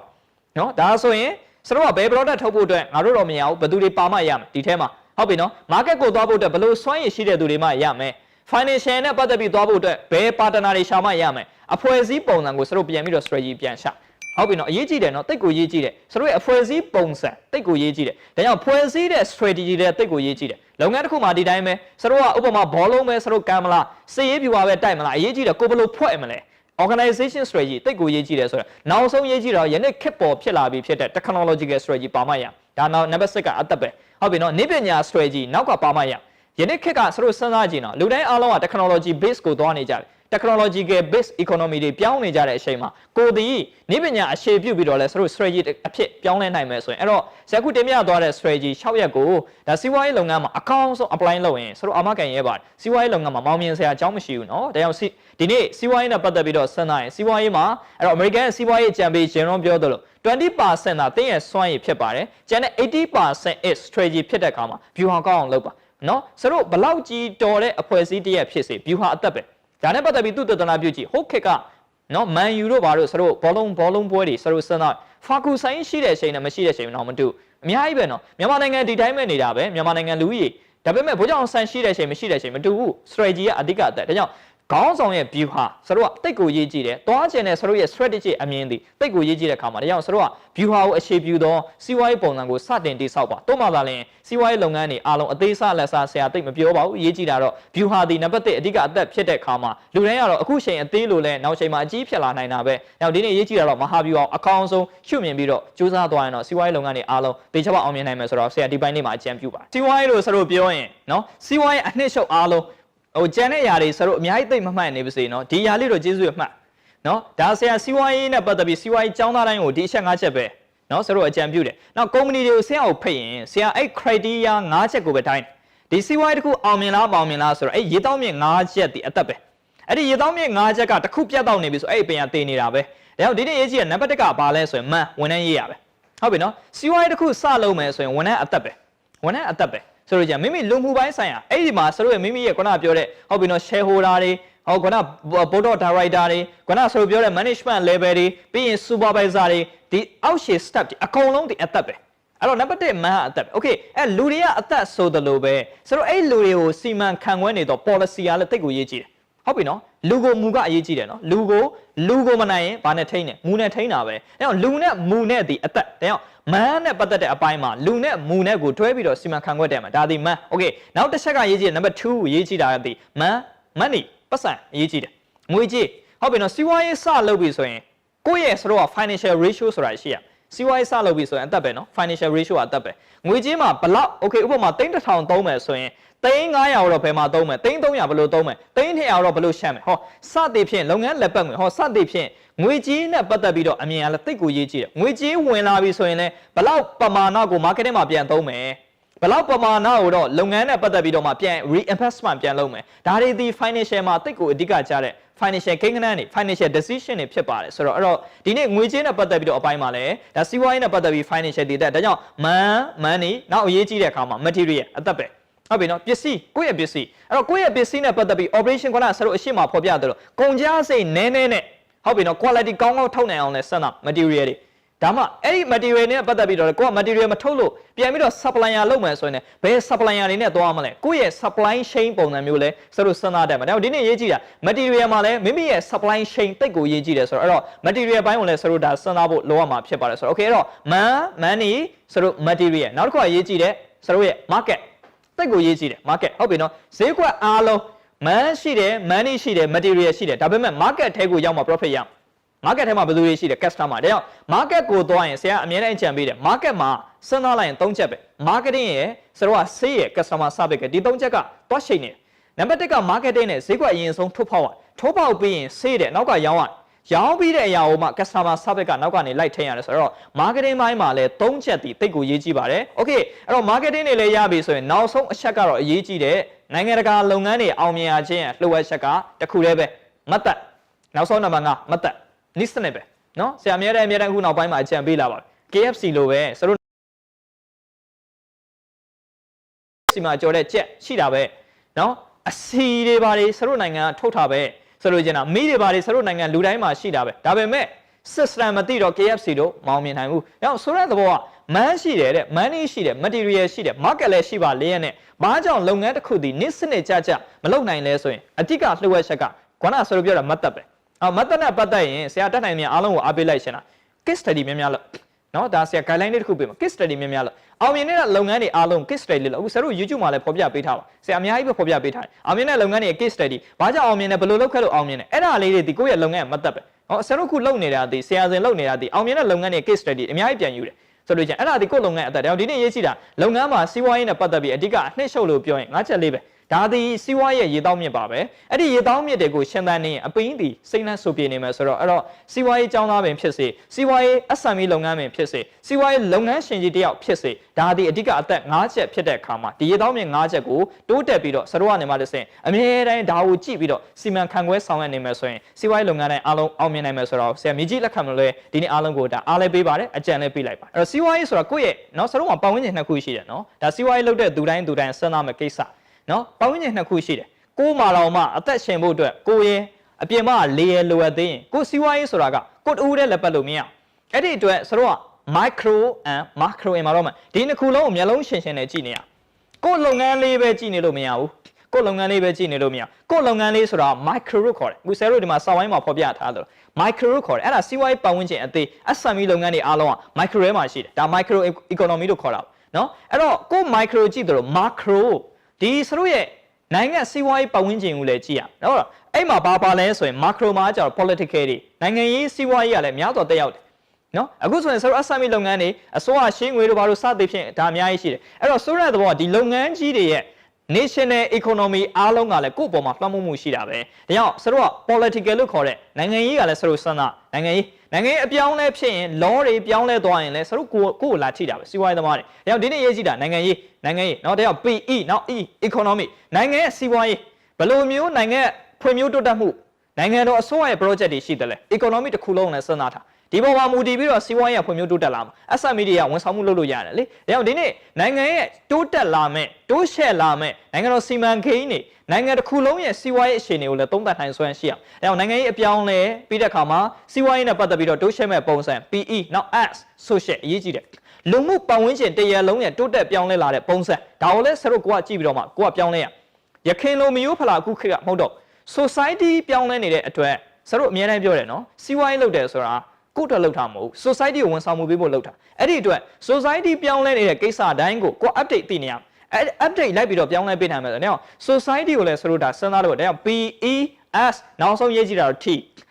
နော်ဒါဆိုရင်စရုပ်ကဘယ် product ထုတ်ဖို့အတွက်ငါတို့တော့မရဘူးဘယ်သူတွေပါမှရမယ်ဒီထဲမှာဟုတ်ပြီနော် market ကိုသွားဖို့အတွက်ဘယ်လိုစွမ်းရည်ရှိတဲ့သူတွေမှရမယ် financial နဲ့ပတ်သက်ပြီးသွားဖို့အတွက်ဘယ် partner တွေရှာမှရမယ်အဖွဲ့အစည်းပုံစံကိုစရုပ်ပြန်ပြီးတော့ strategy ပြန်ရှာဟုတ်ပြီနော်အရေးကြီးတယ်နော်တိတ်ကိုရေးကြည့်တယ်စရုပ်ရဲ့အဖွဲ့အစည်းပုံစံတိတ်ကိုရေးကြည့်တယ်ဒါကြောင့်ဖွဲ့စည်းတဲ့ strategy တွေတိတ်ကိုရေးကြည့်တယ်လုပ်ငန်းတစ်ခုမှာဒီတိုင်းပဲစရုပ်ကဥပမာဘောလုံးပဲစရုပ်ကမ်းမလားစေရေးပြူပါပဲတိုက်မလားအရေးကြီးတယ်ကိုဘယ်လိုဖွဲ့မလဲ organization strategy တိတ်ကိုရေးကြည့်တယ်ဆိုတော့နောက်ဆုံးရေးကြည့်တော့ယနေ့ခက်ပေါ်ဖြစ်လာပြီးဖြစ်တဲ့ technological strategy ပါမှရဒါနောက် number 6ကအသက်ပဲဟုတ်ပြီနော်နိပညာ strategy နောက်ကပါမှရယနေ့ခက်ကစရုပ်စဉ်းစားကြည့်နော်လူတိုင်းအားလုံးက technology base ကိုသွားနေကြတယ် technological base economy တွေပြောင်းနေကြတဲ့အချိန်မှာကိုဒီနိပညာအခြေပြုပြီးတော့လဲစရုပ် strategy အဖြစ်ပြောင်းလဲနိုင်မယ်ဆိုရင်အဲ့တော့ဇက်ခုတင်ပြသွားတဲ့ strategy 6ရက်ကိုဒါစီးပွားရေးလုပ်ငန်းမှာအကောင်းဆုံး apply လုပ်ရင်စရုပ်အာမခံရဲပါတယ်စီးပွားရေးလုပ်ငန်းမှာမောင်းမြင်စရာအကြောင်းမရှိဘူးနော်ဒါကြောင့်ဒီနေ့စီးပွားရေးနဲ့ပတ်သက်ပြီးတော့စဉ်းစားရင်စီးပွားရေးမှာအဲ့တော့ American စီးပွားရေးကြံပေးဂျင်ရွန်ပြောသလို 20% သာတင်းရဲ့စွမ်းရည်ဖြစ်ပါတယ်ကျန်တဲ့ 80% is strategy ဖြစ်တဲ့အခါမှာ view ဟောင်းကောင်းအောင်လုပ်ပါနော်စရုပ်ဘလောက်ကြီးတော်တဲ့အဖွဲ့အစည်းတရက်ဖြစ်စေ view ဟာအသက်ပဲဒါနဲ့ပတ်သက်ပြီးသူ့တဒနာပြုကြည့်ဟုတ်ခက်ကနော်မန်ယူတို့ဘာလို့စရုပ်ဘောလုံးပွဲတွေစရုပ်စမ်းတော့ဖာကူဆိုင်ရှိတဲ့အချိန်နဲ့မရှိတဲ့အချိန်တော့မတူအများကြီးပဲနော်မြန်မာနိုင်ငံဒီတိုင်းပဲနေတာပဲမြန်မာနိုင်ငံလူကြီးဒါပေမဲ့ဘိုးကြောင်ဆန်ရှိတဲ့အချိန်မရှိတဲ့အချိန်မတူဘူး strategy ကအဓိကအသက်ဒါကြောင့်ခေါင်းဆောင်ရဲ့ view ဟာစရုပ်ကတိတ်ကိုရေးကြည့်တယ်။သွားခြင်းနဲ့စရုပ်ရဲ့ strategy အမြင်သည်တိတ်ကိုရေးကြည့်တဲ့အခါမှာဒါကြောင့်စရုပ်က view ဟာကိုအခြေပြုသောစီးပွားရေးပုံစံကိုစတင်တိစောက်ပါ။တို့မှသာလျှင်စီးပွားရေးလုပ်ငန်းတွေအားလုံးအသေးစားလက်စားဆရာတိတ်မပြောပါဘူး။ရေးကြည့်တာတော့ view ဟာဒီနံပါတ်1အဓိကအသက်ဖြစ်တဲ့အခါမှာလူတိုင်းကတော့အခုချိန်အသေးလို့လဲနောက်ချိန်မှာအကြီးဖြစ်လာနိုင်တာပဲ။နောက်ဒီနေ့ရေးကြည့်တာတော့မဟာ view အောင်အကောင်းဆုံးရှုမြင်ပြီးတော့စူးစမ်းသွားရင်တော့စီးပွားရေးလုပ်ငန်းတွေအားလုံးတေချာပေါအောင်မြင်နိုင်မယ်ဆိုတော့ဆရာဒီပိုင်းလေးမှာအကြံပြုပါ။စီးပွားရေးလို့စရုပ်ပြောရင်နော်စီးပွားရေးအနှစ်ချုပ်အားလုံးဟိုကျန်တဲ့ຢာတွေစရုပ်အများကြီးသိမ့်မမှတ်နေပါစေနော်ဒီຢာလေးတော့ကျေးဇူးရမှတ်နော်ဒါဆရာစီးပွားရေးနဲ့ပတ်သက်ပြီးစီးပွားရေးကျောင်းသားတိုင်းကိုဒီအချက်၅ချက်ပဲနော်စရုပ်အကြံပြုတယ်နောက်ကုမ္ပဏီတွေကိုဆရာကိုဖိတ်ရင်ဆရာအဲ့ criteria ၅ချက်ကိုပဲတိုင်းဒီစီးပွားရေးတစ်ခုအောင်မြင်လားမအောင်မြင်လားဆိုတော့အဲ့ရေတောင်းမြင့်၅ချက်ဒီအသက်ပဲအဲ့ဒီရေတောင်းမြင့်၅ချက်ကတစ်ခုပြတ်တော့နေပြီဆိုအဲ့အပင်ကတေနေတာပဲဒါကြောင့်ဒီနေ့ရေးကြည့်ရနံပါတ်1ကဘာလဲဆိုရင်မန်ဝန်ထမ်းရေးရပဲဟုတ်ပြီနော်စီးပွားရေးတစ်ခုစလုပ်မယ်ဆိုရင်ဝန်ထမ်းအသက်ပဲဝန်ထမ်းအသက်ပဲဆိုတော့じゃမိမိလူမှုပိုင်းဆိုင်ရာအဲ့ဒီမှာစရုပ်ရဲ့မိမိရဲ့ခုနပြောတဲ့ဟုတ်ပြီနော် shareholder တွေဟောခုန board of director တွေခုနဆိုပြောတဲ့ management level တွေပြီးရင် supervisor တွေဒီအောက်ရှည် step တွေအကုန်လုံးဒီအသက်ပဲအဲ့တော့နံပါတ်1မန်အသက်ပဲ okay အဲ့လူတွေကအသက်ဆိုသလိုပဲဆိုတော့အဲ့လူတွေကိုစီမံခန့်ခွဲနေတော့ policy ကလည်းတိတ်ကိုရေးကြည့်တယ်ဟုတ်ပြီနော်လူကိုမူကအရေးကြီးတယ်နော်လူကိုမနိုင်ရင်ဘာနဲ့ထိန်းတယ်မူနဲ့ထိန်းတာပဲအဲ့တော့လူနဲ့မူနဲ့ဒီအသက်ဒါကြောင့်မန်နဲ့ပတ်သက်တဲ့အပိုင်းမှာလူနဲ့မူနဲ့ကိုတွဲပြီးတော့စီမံခန့်ခွဲတယ်မှာဒါဒီမန်โอเคနောက်တစ်ချက်ကရေးကြည့်တယ်နံပါတ်2ရေးကြည့်တာကဒီမန် money ပတ်စံရေးကြည့်တယ်ငွေကြေးဟုတ်ပြီနော်စီးပွားရေးစလုပ်ပြီဆိုရင်ကိုယ့်ရဲ့ဆိုတော့ financial ratio ဆိုတာရှိရစီးပွားရေးစလုပ်ပြီဆိုရင်အသက်ပဲနော် financial ratio ကအသက်ပဲငွေကြေးမှာဘလောက်โอเคဥပမာ3000သုံးမယ်ဆိုရင်3900တော့ဘယ်မှာသုံးမယ်3300ဘယ်လိုသုံးမယ်3200တော့ဘယ်လိုရှမ်းမယ်ဟောစသည်ဖြင့်လုပ်ငန်းလက်ပတ်ငွေဟောစသည်ဖြင့်ငွေကြေးနဲ့ပတ်သက်ပြီးတော့အမြင်အရလည်းတိတ်ကိုရေးကြည့်တယ်ငွေကြေးဝင်လာပြီဆိုရင်လည်းဘလောက်ပမာဏကို marketing မှာပြန်သုံးမယ် ဘလောက်ပမာဏကိုတော့လုပ်ငန်းနဲ့ပတ်သက်ပြီးတော့မှပြန် reinvestment ပြန်လုပ်မယ်ဒါတွေဒီ financial မှာတိတ်ကိုအဓိကကြားတဲ့ financial ကိန်းဂဏန်းတွေ financial decision တွေဖြစ်ပါတယ်ဆိုတော့အဲ့တော့ဒီနေ့ငွေကြေးနဲ့ပတ်သက်ပြီးတော့အပိုင်းမှာလည်းဒါစီးပွားရေးနဲ့ပတ်သက်ပြီး financial data ဒါကြောင့် money နောက်အရေးကြီးတဲ့အခါမှာ material အသက်ပဲဟုတ်ပြီနော်ပစ္စည်းကိုယ့်ရဲ့ပစ္စည်းအဲ့တော့ကိုယ့်ရဲ့ပစ္စည်းနဲ့ပတ်သက်ပြီး operation ကလည်းဆရာတို့အရှိမဖော်ပြတယ်လို့ကုန်ကြစိတ်နည်းနည်းနဲ့ဟုတ်ပြီနော် quality ကောင်းကောင်းထုတ်နိုင်အောင်လဲဆက်နာ material တွေဒါမှအဲ့ဒီ material နဲ့ပတ်သက်ပြီးတော့ကိုက material မထုတ်လို့ပြန်ပြီးတော့ supplier လုပ်မယ်ဆိုရင်ဘယ် supplier တွေနဲ့သွားမလဲကိုယ့်ရဲ့ supply chain ပုံစံမျိုးလဲဆရာတို့စဉ်းစားတတ်မှာဒါကြောင့်ဒီနေ့ရေးကြည့်တာ material မှာလဲမိမိရဲ့ supply chain တိတ်ကိုရေးကြည့်တယ်ဆိုတော့အဲ့တော့ material ဘိုင်းကိုလဲဆရာတို့ဒါစဉ်းစားဖို့လိုရမှာဖြစ်ပါတယ်ဆိုတော့ okay အဲ့တော့ money ဆရာတို့ material နောက်တစ်ခုကရေးကြည့်တယ်ဆရာတို့ရဲ့ market တိတ်ကိုရေးကြည့်တယ် market ဟုတ်ပြီနော်ဈေးကွက်အားလုံး man ရှိတယ် money ရှိတယ် material ရှိတယ်ဒါပေမဲ့ market ထဲကိုရောက်မှာ profit ရmarket ထဲမှာဘယ်သူတွေရှိတယ် customer ဒါကြောင့် market ကိုသွားရင်ဆရာအမြဲတမ်းအကြံပေးတယ် market မှာစဉ်းစားလိုက်ရင်၃ချက်ပဲ marketing ရယ်ဆရာတို့က sales ရယ် customer service ကဒီ၃ချက်ကတွားရှိနေတယ်နံပါတ်1က marketing နဲ့ဈေးကွက်အရင်ဆုံးထုတ်ဖောက်ပြီးရင် sales တဲ့နောက်ကရောင်းပြီးတဲ့အရာကိုမှ customer service ကနောက်ကနေလိုက်ထိန်းရတယ်ဆိုတော့ marketing ဘိုင်းမှာလည်း၃ချက်တည်တိတ်ကိုရေးကြည့်ပါတယ် okay အဲ့တော့ marketing တွေလည်းရပြီဆိုရင်နောက်ဆုံးအချက်ကတော့အရေးကြီးတဲ့နိုင်ငံတကာလုပ်ငန်းတွေအောင်မြင်ရခြင်းလှုပ်ဝက်ချက်ကတစ်ခုတည်းပဲမတ်တက်နောက်ဆုံးနံပါတ်5မတ်တက်နိစနစ်ပဲเนาะဆရာအများတိုင်းခုနောက်ပိုင်းမှာအကြံပေးလာပါ KFC လို့ပဲစတို့စီမှာကြော်တဲ့ကြက်ရှိတာပဲเนาะအစီတွေပါတွေစတို့နိုင်ငံထုတ်တာပဲဆိုလို့ကျင်တာမိတွေပါတွေစတို့နိုင်ငံလူတိုင်းမှာရှိတာပဲဒါပေမဲ့ system မသိတော့ KFC တို့မအောင်မြင်နိုင်ဘူး။ဒါဆိုတဲ့သဘောက man ရှိတယ်တဲ့ money ရှိတယ် material ရှိတယ် market လည်းရှိပါလေရဲ့။ဘာကြောင့်လုပ်ငန်းတစ်ခုဒီနေ့စနစ်ကြကြမလုပ်နိုင်လဲဆိုရင်အတိကလှုပ်ဝက်ချက်ကခေါင်းကဆိုလို့ပြောတာမတ်တပ်ပဲ။မတ်တပ်နဲ့ပတ်သက်ရင်ဆရာတက်နိုင်မြန်အားလုံးကိုအားပေးလိုက်ရှင်လား။ case study များများလို့နော်ဒါဆရာ guideline တစ်ခုပေးမှာ case study များများလို့အောင်မြင်တဲ့လုပ်ငန်းတွေအားလုံး case study လို့အခုဆရာတို့ YouTube မှာလည်းဖော်ပြပေးထားပါဆရာအများကြီးပဲဖော်ပြပေးထားတယ်အောင်မြင်တဲ့လုပ်ငန်းတွေ case study ဘာကြောင့်အောင်မြင်တယ်ဘယ်လိုလုပ်ခဲ့လို့အောင်မြင်တယ်အဲ့ဒါလေးတွေဒီကိုယ့်ရဲ့လုပ်ငန်းမတ်တပ်ပဲဟောဆရာတို့ခုလုပ်နေတာဒီဆရာစင်လုပ်နေတာဒီအောင်မြင်တဲ့လုပ်ငန်းတွေ case study အများကြီးပြန်ယူတယ်ဆိုလို့ချင်းအဲ့ဒါဒီကိုယ့်လုပ်ငန်းအသက်ဒါဒီနေ့ရေးကြည့်တာလုပ်ငန်းမှာစီးပွားရေးနဲ့ပတ်သက်ပြီးအဓိကအနှစ်ချုပ်လို့ပြောရင်၅ချက်လေးပဲဒါဒီစီးပွားရေးရေတောင်းမြစ်ပါပဲအဲ့ဒီရေတောင်းမြစ်တွေကိုရှင်းသန်းနေရင်အပင်းဒီစိတ်နှံဆိုပြေနေမယ်ဆိုတော့အဲ့တော့စီးပွားရေးကျောင်းသားပင်ဖြစ်စေစီးပွားရေး SME လုပ်ငန်းပင်ဖြစ်စေစီးပွားရေးလုပ်ငန်းရှင်ကြီးတယောက်ဖြစ်စေဒါဒီအဓိကအသက်၅ချက်ဖြစ်တဲ့အခါမှာဒီရေတောင်းမြစ်၅ချက်ကိုတိုးတက်ပြီးတော့စတော့ကနေမှတစ်ဆင့်အမြဲတမ်းဒါကိုကြည့်ပြီးတော့စီမံခန့်ခွဲဆောင်ရွက်နေမယ်ဆိုရင်စီးပွားရေးလုပ်ငန်းတိုင်းအားလုံးအောင်မြင်နိုင်မယ်ဆိုတော့ဆရာမြကြီးလက်ခံမလို့ဒီနေ့အားလုံးကိုဒါအားလည်းပေးပါတယ်အကြံလည်းပေးလိုက်ပါအဲ့တော့စီးပွားရေးဆိုတာကိုယ့်ရဲ့နော်စတော့မှာပတ်ဝန်းကျင်နှစ်ခုရှိတယ်နော်ဒါစီးပွားရေးလုပ်တဲ့သူတိုင်းစဉ်းစားမယ့်ကိစ္စနော်ပတ်ဝန်းကျင်နှစ်ခုရှိတယ်ကိုယ်မာတော်မှအသက်ရှင်ဖို့အတွက်ကိုယ်ရင်အပြင်မှာလေရလိုအပ်သေးရင်ကိုယ်စီးပွားရေးဆိုတာကကိုယ်တူတဲ့လက်ပတ်လို့မရအဲ့ဒီအတွက်ဆိုတော့ micro and macro environment ဒီနှစ်ခုလုံးကိုမျက်လုံးရှင်းရှင်းနဲ့ကြည့်နေရကိုယ်လုပ်ငန်းလေးပဲကြည့်နေလို့မရဘူးကိုယ်လုပ်ငန်းလေးပဲကြည့်နေလို့မရကိုယ်လုပ်ငန်းလေးဆိုတာ micro လို့ခေါ်တယ်အခုဆရာတို့ဒီမှာစာဝိုင်းမှာဖော်ပြထားတယ် micro လို့ခေါ်တယ်အဲ့ဒါစီးပွားရေးပတ်ဝန်းကျင်အသေး SME လုပ်ငန်းတွေအားလုံးက micro ထဲမှာရှိတယ်ဒါ micro economy လို့ခေါ်တာနော်အဲ့တော့ကိုယ် micro ကြည့်တယ်လို့ macroဒီစရုပ်ရဲ့နိုင်ငံစီးပွားရေးပတ်ဝန်းကျင်ကိုလည်းကြည့်ရအောင်နော်အဲ့မှာဘာလဲဆိုရင် macro မှာကျတော့ political တွေနိုင်ငံရေးစီးပွားရေးကလည်းများစွာတက်ရောက်တယ်နော်အခုဆိုရင်စရုပ် SME လုပ်ငန်းတွေအစိုးရရှင်းငွေတို့ဘာလို့စသည်ဖြင့်ဒါအများကြီးရှိတယ်အဲ့တော့ဆိုရတဲ့ဘောကဒီလုပ်ငန်းကြီးတွေရဲ့ national economy အားလုံးကလည်းကိုယ့်ပေါ်မှာလွှမ်းမိုးမှုရှိတာပဲဒါကြောင့်စရုပ်က political လို့ခေါ်တဲ့နိုင်ငံရေးကလည်းစရုပ်စမ်းတာနိုင်ငံရေးအပြောင်းလဲဖြစ်ရင် law တွေပြောင်းလဲသွားရင်လည်းစရုပ်ကိုလာထိတာပဲစီးပွားရေးသမားတွေဒါကြောင့်ဒီနေ့ရေးကြည့်တာနိုင်ငံရေးနောက်တရား PE နောက် E economy နိုင်ငံရဲ့စီးပွားရေးဘယ်လိုမျိုးနိုင်ငံဖွံ့ဖြိုးတိုးတက်မှုနိုင်ငံတော်အစိုးရရဲ့ project တွေရှိတယ်လေ economy တစ်ခုလုံးနဲ့စဉ်းစားထားဒီပေါ်မှာမူတည်ပြီးတော့စီးပွားရေးကဖွံ့ဖြိုးတိုးတက်လာမှာ SME တွေကဝန်ဆောင်မှုလုပ်လို့ရတယ်လေဒါကြောင့်ဒီနေ့နိုင်ငံရဲ့တိုးတက်လာမဲ့တိုးရှက်လာမဲ့နိုင်ငံတော်စီမံကိန်းတွေနိုင်ငံတစ်ခုလုံးရဲ့စီးပွားရေးအခြေအနေကိုလည်းသုံးသပ်နိုင်စွမ်းရှိအောင်ဒါကြောင့်နိုင်ငံရေးအပြောင်းလဲပြီးတဲ့အခါမှာစီးပွားရေးနဲ့ပတ်သက်ပြီးတော့တိုးရှက်မဲ့ပုံစံ PE နောက် S social အရေးကြီးတယ်လူမှုပတ်ဝန်းကျင်တရလုံးရဲ့တိုးတက်ပြောင်းလဲလာတဲ့ပုံစံဒါကိုလည်းဆရာတို့ကိုကကြည့်ပြီးတော့မှကိုကပြောင်းလဲရရခင်လိုမျိုးဖလာအခုခေတ်ကမဟုတ်တော့ society ပြောင်းလဲနေတဲ့အတွက်ဆရာတို့အများတိုင်းပြောတယ်နော်စီးပွားရေးလုပ်တယ်ဆိုတာကိုယ့်အတွက်လုပ်တာမဟုတ် society ကိုဝန်ဆောင်မှုပေးဖို့လုပ်တာအဲ့ဒီအတွက် society ပြောင်းလဲနေတဲ့ကိစ္စအတိုင်းကို update သိနေရအဲ့ update လိုက်ပြီးတော့ပြောင်းလဲပေးနိုင်မယ်ဆိုတော့ society ကိုလည်းဆိုလို့ဒါစဉ်းစားလို့ဒါကြောင့် PES နောက်ဆုံးရေးကြည့်တာတော့ T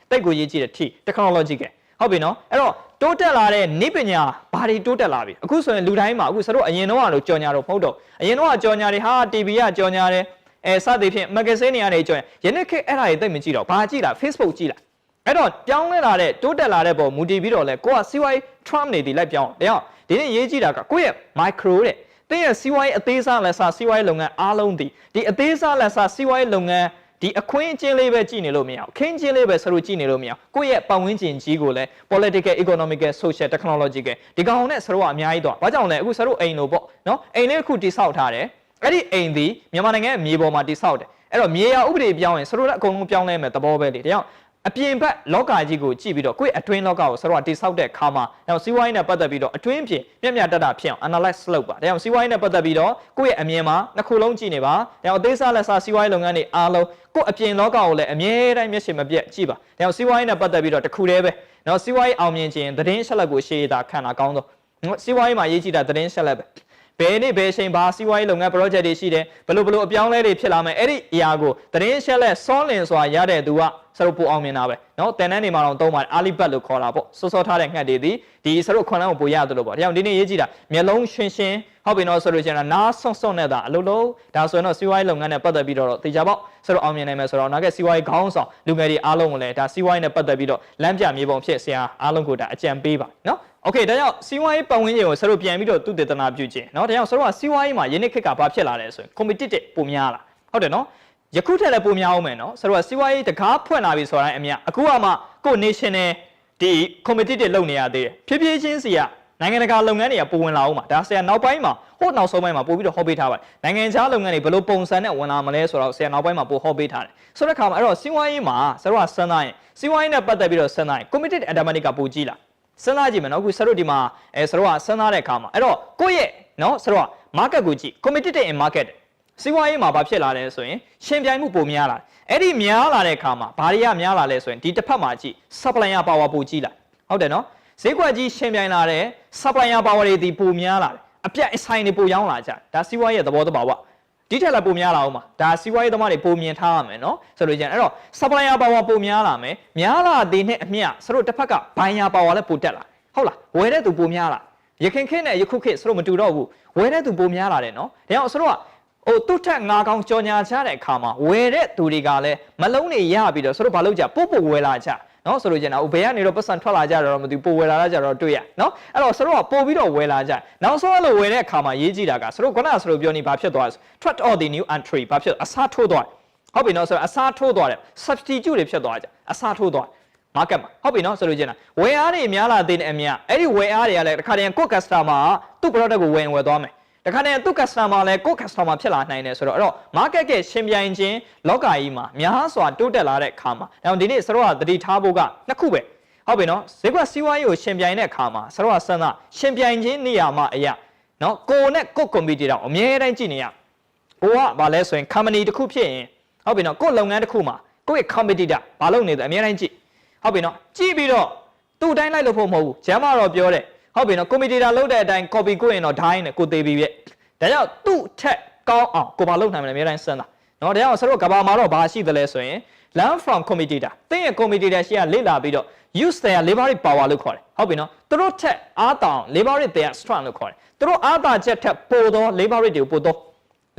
တိတ်ကိုရေးကြည့်တယ် T technology ကဟုတ်ပြီနော်အဲ့တော့တိုးတက်လာတဲ့နိပညာဘာတွေတိုးတက်လာပြီအခုဆိုရင်လူတိုင်းမှာအခုဆိုတော့အရင်တော့ကတော့ကြော်ညာတော့မဟုတ်တော့အရင်တော့ကြော်ညာတွေဟာ TV ကကြော်ညာတယ်စသည်ဖြင့် magazine တွေကနေကြော်ညာယနေ့ခေတ်အဲ့ဒါတွေသိမကြည့်တော့ဘာကြည့်လား Facebook ကြည့်လားအဲ့တော့ပြောင်းလဲလာတဲ့တိုးတက်လာတဲ့ပုံမူတည်ပြီးတော့လဲကိုကစီးပွားရေး Trump နေဒီလိုက်ပြောင်းတယ်ဒါကြောင့်ဒီနေ့ရေးကြည့်တာကကိုယ့်ရဲ့ micro တဲ့ တင်းရဲ့စီးပွားရေးအသေးစားလက်စားစီးပွားရေးလုပ်ငန်းအားလုံးဒီအသေးစားလက်စားစီးပွားရေးလုပ်ငန်းဒီအခွင့်အကျင်းလေးပဲကြည့်နေလို့မရအောင်အခင်းကျင်းလေးပဲစလို့ကြည့်နေလို့မရအောင်ကိုယ့်ရဲ့ပတ်ဝန်းကျင်ကြီးကိုလည်း political economical social technological ဒီကောင်နဲ့စလို့ကအများကြီးတော့ဘာကြောင့်လဲအခုစလို့အိမ်လို့ပေါ့နော်အိမ်လေးတစ်ခုတိဆောက်ထားတယ်အဲ့ဒီအိမ်ဒီမြန်မာနိုင်ငံရဲ့မြေပေါ်မှာတိဆောက်တယ်အဲ့တော့မြေယာဥပဒေပြောင်းရင်စလို့လည်းအကုန်လုံးပြောင်းလဲမယ်သဘောပဲလေဒါကြောင့်အပြင်ဘက်လောကကြီးကိုကြည့်ပြီးတော့ကိုယ့်အတွင်းလောကကိုစတော့တိဆောက်တဲ့ခါမှာဒါစီးပွားရေးနဲ့ပတ်သက်ပြီးတော့အတွင်းပြင်မျက်တတာဖြစ်အောင် analyze လုပ်ပါဒါကြောင့်စီးပွားရေးနဲ့ပတ်သက်ပြီးတော့ကိုယ့်ရဲ့အမြင်မှာနှစ်ခုလုံးကြည့်နေပါဒါကြောင့်အသေးစားလက်စားစီးပွားရေးလုပ်ငန်းတွေအားလုံးကိုယ့်အပြင်လောကကိုလည်းအမြဲတမ်းမျက်ရှိမပြတ်ကြည့်ပါဒါကြောင့်စီးပွားရေးနဲ့ပတ်သက်ပြီးတော့တစ်ခုတည်းပဲနော်စီးပွားရေးအောင်မြင်ခြင်းသတင်းချက်လက်ကိုရှေ့တာခံတာကောင်းတော့စီးပွားရေးမှာရေးကြည့်တာသတင်းချက်လက်ပဲဘယ်နေ့ဘယ်ချိန်ဘာစီးပွားရေးလုပ်ငန်း project တွေရှိတယ်ဘယ်လိုအပြောင်းလဲတွေဖြစ်လာမယ်အဲ့ဒီအရာကိုသတင်းချက်လက်စောလင်စွာရတဲ့သူကစရုပ်ပိုအောင်မြင်တာပဲเนาะတန်တန်းနေမှာတော့သုံးပါတယ်အာလီဘတ်လို့ခေါ်တာပေါ့စောထားတဲ့ငှက်တွေဒီစရုပ်ခွန်လန်းကိုပို့ရတယ်လို့ပေါ့ဒါကြောင့်ဒီနေ့ရေးကြည့်တာမျက်လုံးရှင်းရှင်းဟုတ်ပြီနော်ဆိုလို့ရှိရင်နားဆွန့်နဲ့တာအလုပ်လုံးဒါဆိုရင်တော့စီးပွားရေးလုပ်ငန်းနဲ့ပတ်သက်ပြီးတော့တေချာပေါ့စရုပ်အောင်မြင်နိုင်မယ်ဆိုတော့နောက်စီးပွားရေးခေါင်းဆောင်လူငယ်တွေအားလုံးကိုလည်းဒါစီးပွားရေးနဲ့ပတ်သက်ပြီးတော့လမ်းပြမြေပုံဖြစ်ဆရာအားလုံးကိုဒါအကြံပေးပါเนาะโอเคဒါကြောင့်စီးပွားရေးပတ်ဝန်းကျင်ကိုစရုပ်ပြန်ပြီးတော့သူတည်တနာပြုခြင်းเนาะဒါကြောင့်စရုပ်ကစီးပွားရေးမှာယနေ့ခေတ်ကဘာဖြစ်လာလဲဆိုရင် competitive ပုံများလာဟုတ်တယ်เนาะယခုထက်လည်းပုံများအောင်မယ်เนาะစရုပ်ကစီးပွားရေးတကားဖွင့်လာပြီဆိုတိုင်းအမြအခုကမှကို national ဒီ competitive လုပ်နေရသေးတယ်ဖြည်းဖြည်းချင်းစီကနိုင်ငံတကာလုပ်ငန်းတွေကပုံဝင်လာအောင်မှာဒါဆရာနောက်ပိုင်းမှာဟိုနောက်ဆုံးပိုင်းမှာပို့ပြီးတော့ဟောပေးထားပါတယ်နိုင်ငံခြားလုပ်ငန်းတွေဘယ်လိုပုံစံနဲ့ဝင်လာမလဲဆိုတော့ဆရာနောက်ပိုင်းမှာပို့ဟောပေးထားတယ်ဆိုတဲ့အခါမှာအဲ့တော့စီးပွားရေးမှာစရုပ်ကစဉ်းစားရင်စီးပွားရေးနဲ့ပတ်သက်ပြီးတော့စဉ်းစားရင် committed automatic ကပိုကြည့်လာစဉ်းစားကြည့်မယ်နော်အခုစရုပ်ဒီမှာစရုပ်ကစဉ်းစားတဲ့အခါမှာအဲ့တော့ကိုယ့်ရဲ့နော်စရုပ်က market ကိုကြည့် committed in market စီးပွားရေးမှာဘာဖြစ်လာလဲဆိုရင်ရှင်ပြိုင်မှုပိုများလာအဲ့ဒီများလာတဲ့အခါမှာဘာတွေကများလာလဲဆိုရင်ဒီတစ်ဖက်မှာကြည့် supplier power ပိုကြီးလာဟုတ်တယ်နော်ဈေးကွက်ကြီးရှင်ပြိုင်လာတဲ့ supplier power တွေဒီပိုများလာတယ်အပြတ်အဆိုင်တွေပိုရောင်းလာကြဒါစီးပွားရေးရဲ့သဘောတဘာဝဒီထက်လည်းပိုများလာအောင်ပါဒါစီးပွားရေးသမားတွေပိုမြင်ထားရမယ်နော်ဆိုလို့ကျရင်အဲ့တော့ supplier power ပိုများလာမယ်များလာတဲ့နဲ့အမျှစတို့တစ်ဖက်က buyer power လည်းပိုတက်လာဟုတ်လားဝယ်တဲ့သူပိုများလာရခင်ခေတ်နဲ့ယခုခေတ်စတို့မတူတော့ဘူးဝယ်တဲ့သူပိုများလာတယ်နော်ဒါကြောင့်စတို့ကသူ့ထက်ငါကောင်းကြော်ညာချတဲ့အခါမှာဝယ်တဲ့သူတွေကလည်းမလုံးတွေရပြီးတော့စတို့ဘာလုပ်ကြပို့ဝယ်လာကြနော်ဆိုလို့ကျင်တာဘယ်ကနေတော့ပတ်စံထွက်လာကြတော့မသိပို့ဝယ်လာကြတော့တွေ့ရနော်အဲ့တော့စတို့ကပို့ပြီးတော့ဝယ်လာကြနောက်ဆုံးအဲ့လိုဝယ်တဲ့အခါမှာရေးကြည့်တာကစတို့ခုနကစတို့ပြောနေဘာဖြစ်သွားလဲ threat of the new entry ဘာဖြစ်အစားထိုးသွားဟုတ်ပြီနော်ဆိုတော့အစားထိုးသွားတယ် substitute တွေဖြစ်သွားကြအစားထိုးသွား market မှာဟုတ်ပြီနော်ဆိုလို့ကျင်တာဝယ်အားတွေများလာတဲ့အမြအဲ့ဒီဝယ်အားတွေကလည်းတစ်ခါတည်းကို customer သူ့ product ကိုဝယ်သွားမယ်တခါတည်းသူ့ customer လည်းကို customer ဖြစ်လာနိုင်တယ်ဆိုတော့အဲ့တော့ market ကရှင်ပြိုင်ခြင်းလောကကြီးမှာများစွာတိုးတက်လာတဲ့အခါမှာဒါဒီနေ့စတော့သတိထားဖို့ကနှစ်ခုပဲဟုတ်ပြီနော်ဈေးကွက်စီးပွားရေးကိုရှင်ပြိုင်တဲ့အခါမှာစတော့စမ်းသာရှင်ပြိုင်ခြင်းနေရာမှာအရာနော်ကိုနဲ့ကို competitor အမြဲတမ်းကြည့်နေရကိုကဘာလဲဆိုရင် company တစ်ခုဖြစ်ရင်ဟုတ်ပြီနော်ကိုလုပ်ငန်းတစ်ခုမှာကိုရဲ့ competitor ဘာလုပ်နေတယ်အမြဲတမ်းကြည့်ဟုတ်ပြီနော်ကြည့်ပြီးတော့သူ့အတိုင်းလိုက်လို့ဖို့မဟုတ်ဘူးဂျမ်းမာတော့ပြောတယ်ဟုတ်ပြီနော် competitor လုပ်တဲ့အတိုင်း copy ကိုရင်တော့ဒိုင်းနဲ့ကိုသေးပြီးပြဒါကြောင့်သူ့ထက်ကောင်းအောင်ကိုမလုပ်နိုင်မယ်အများတိုင်းစဉ်းစားနော်ဒါကြောင့်ဆရာတို့ကဘာမှာတော့ဘာရှိသလဲဆိုရင် learn from competitor တင်းရဲ့ competitor ရှေ့ကလေ့လာပြီးတော့ use their leverage power လို့ခေါ်တယ်ဟုတ်ပြီနော်သူတို့ထက်အားတောင် leverage their strength လို့ခေါ်တယ်သူတို့အားသာချက်ထက်ပိုသော leverage တွေကိုပိုသော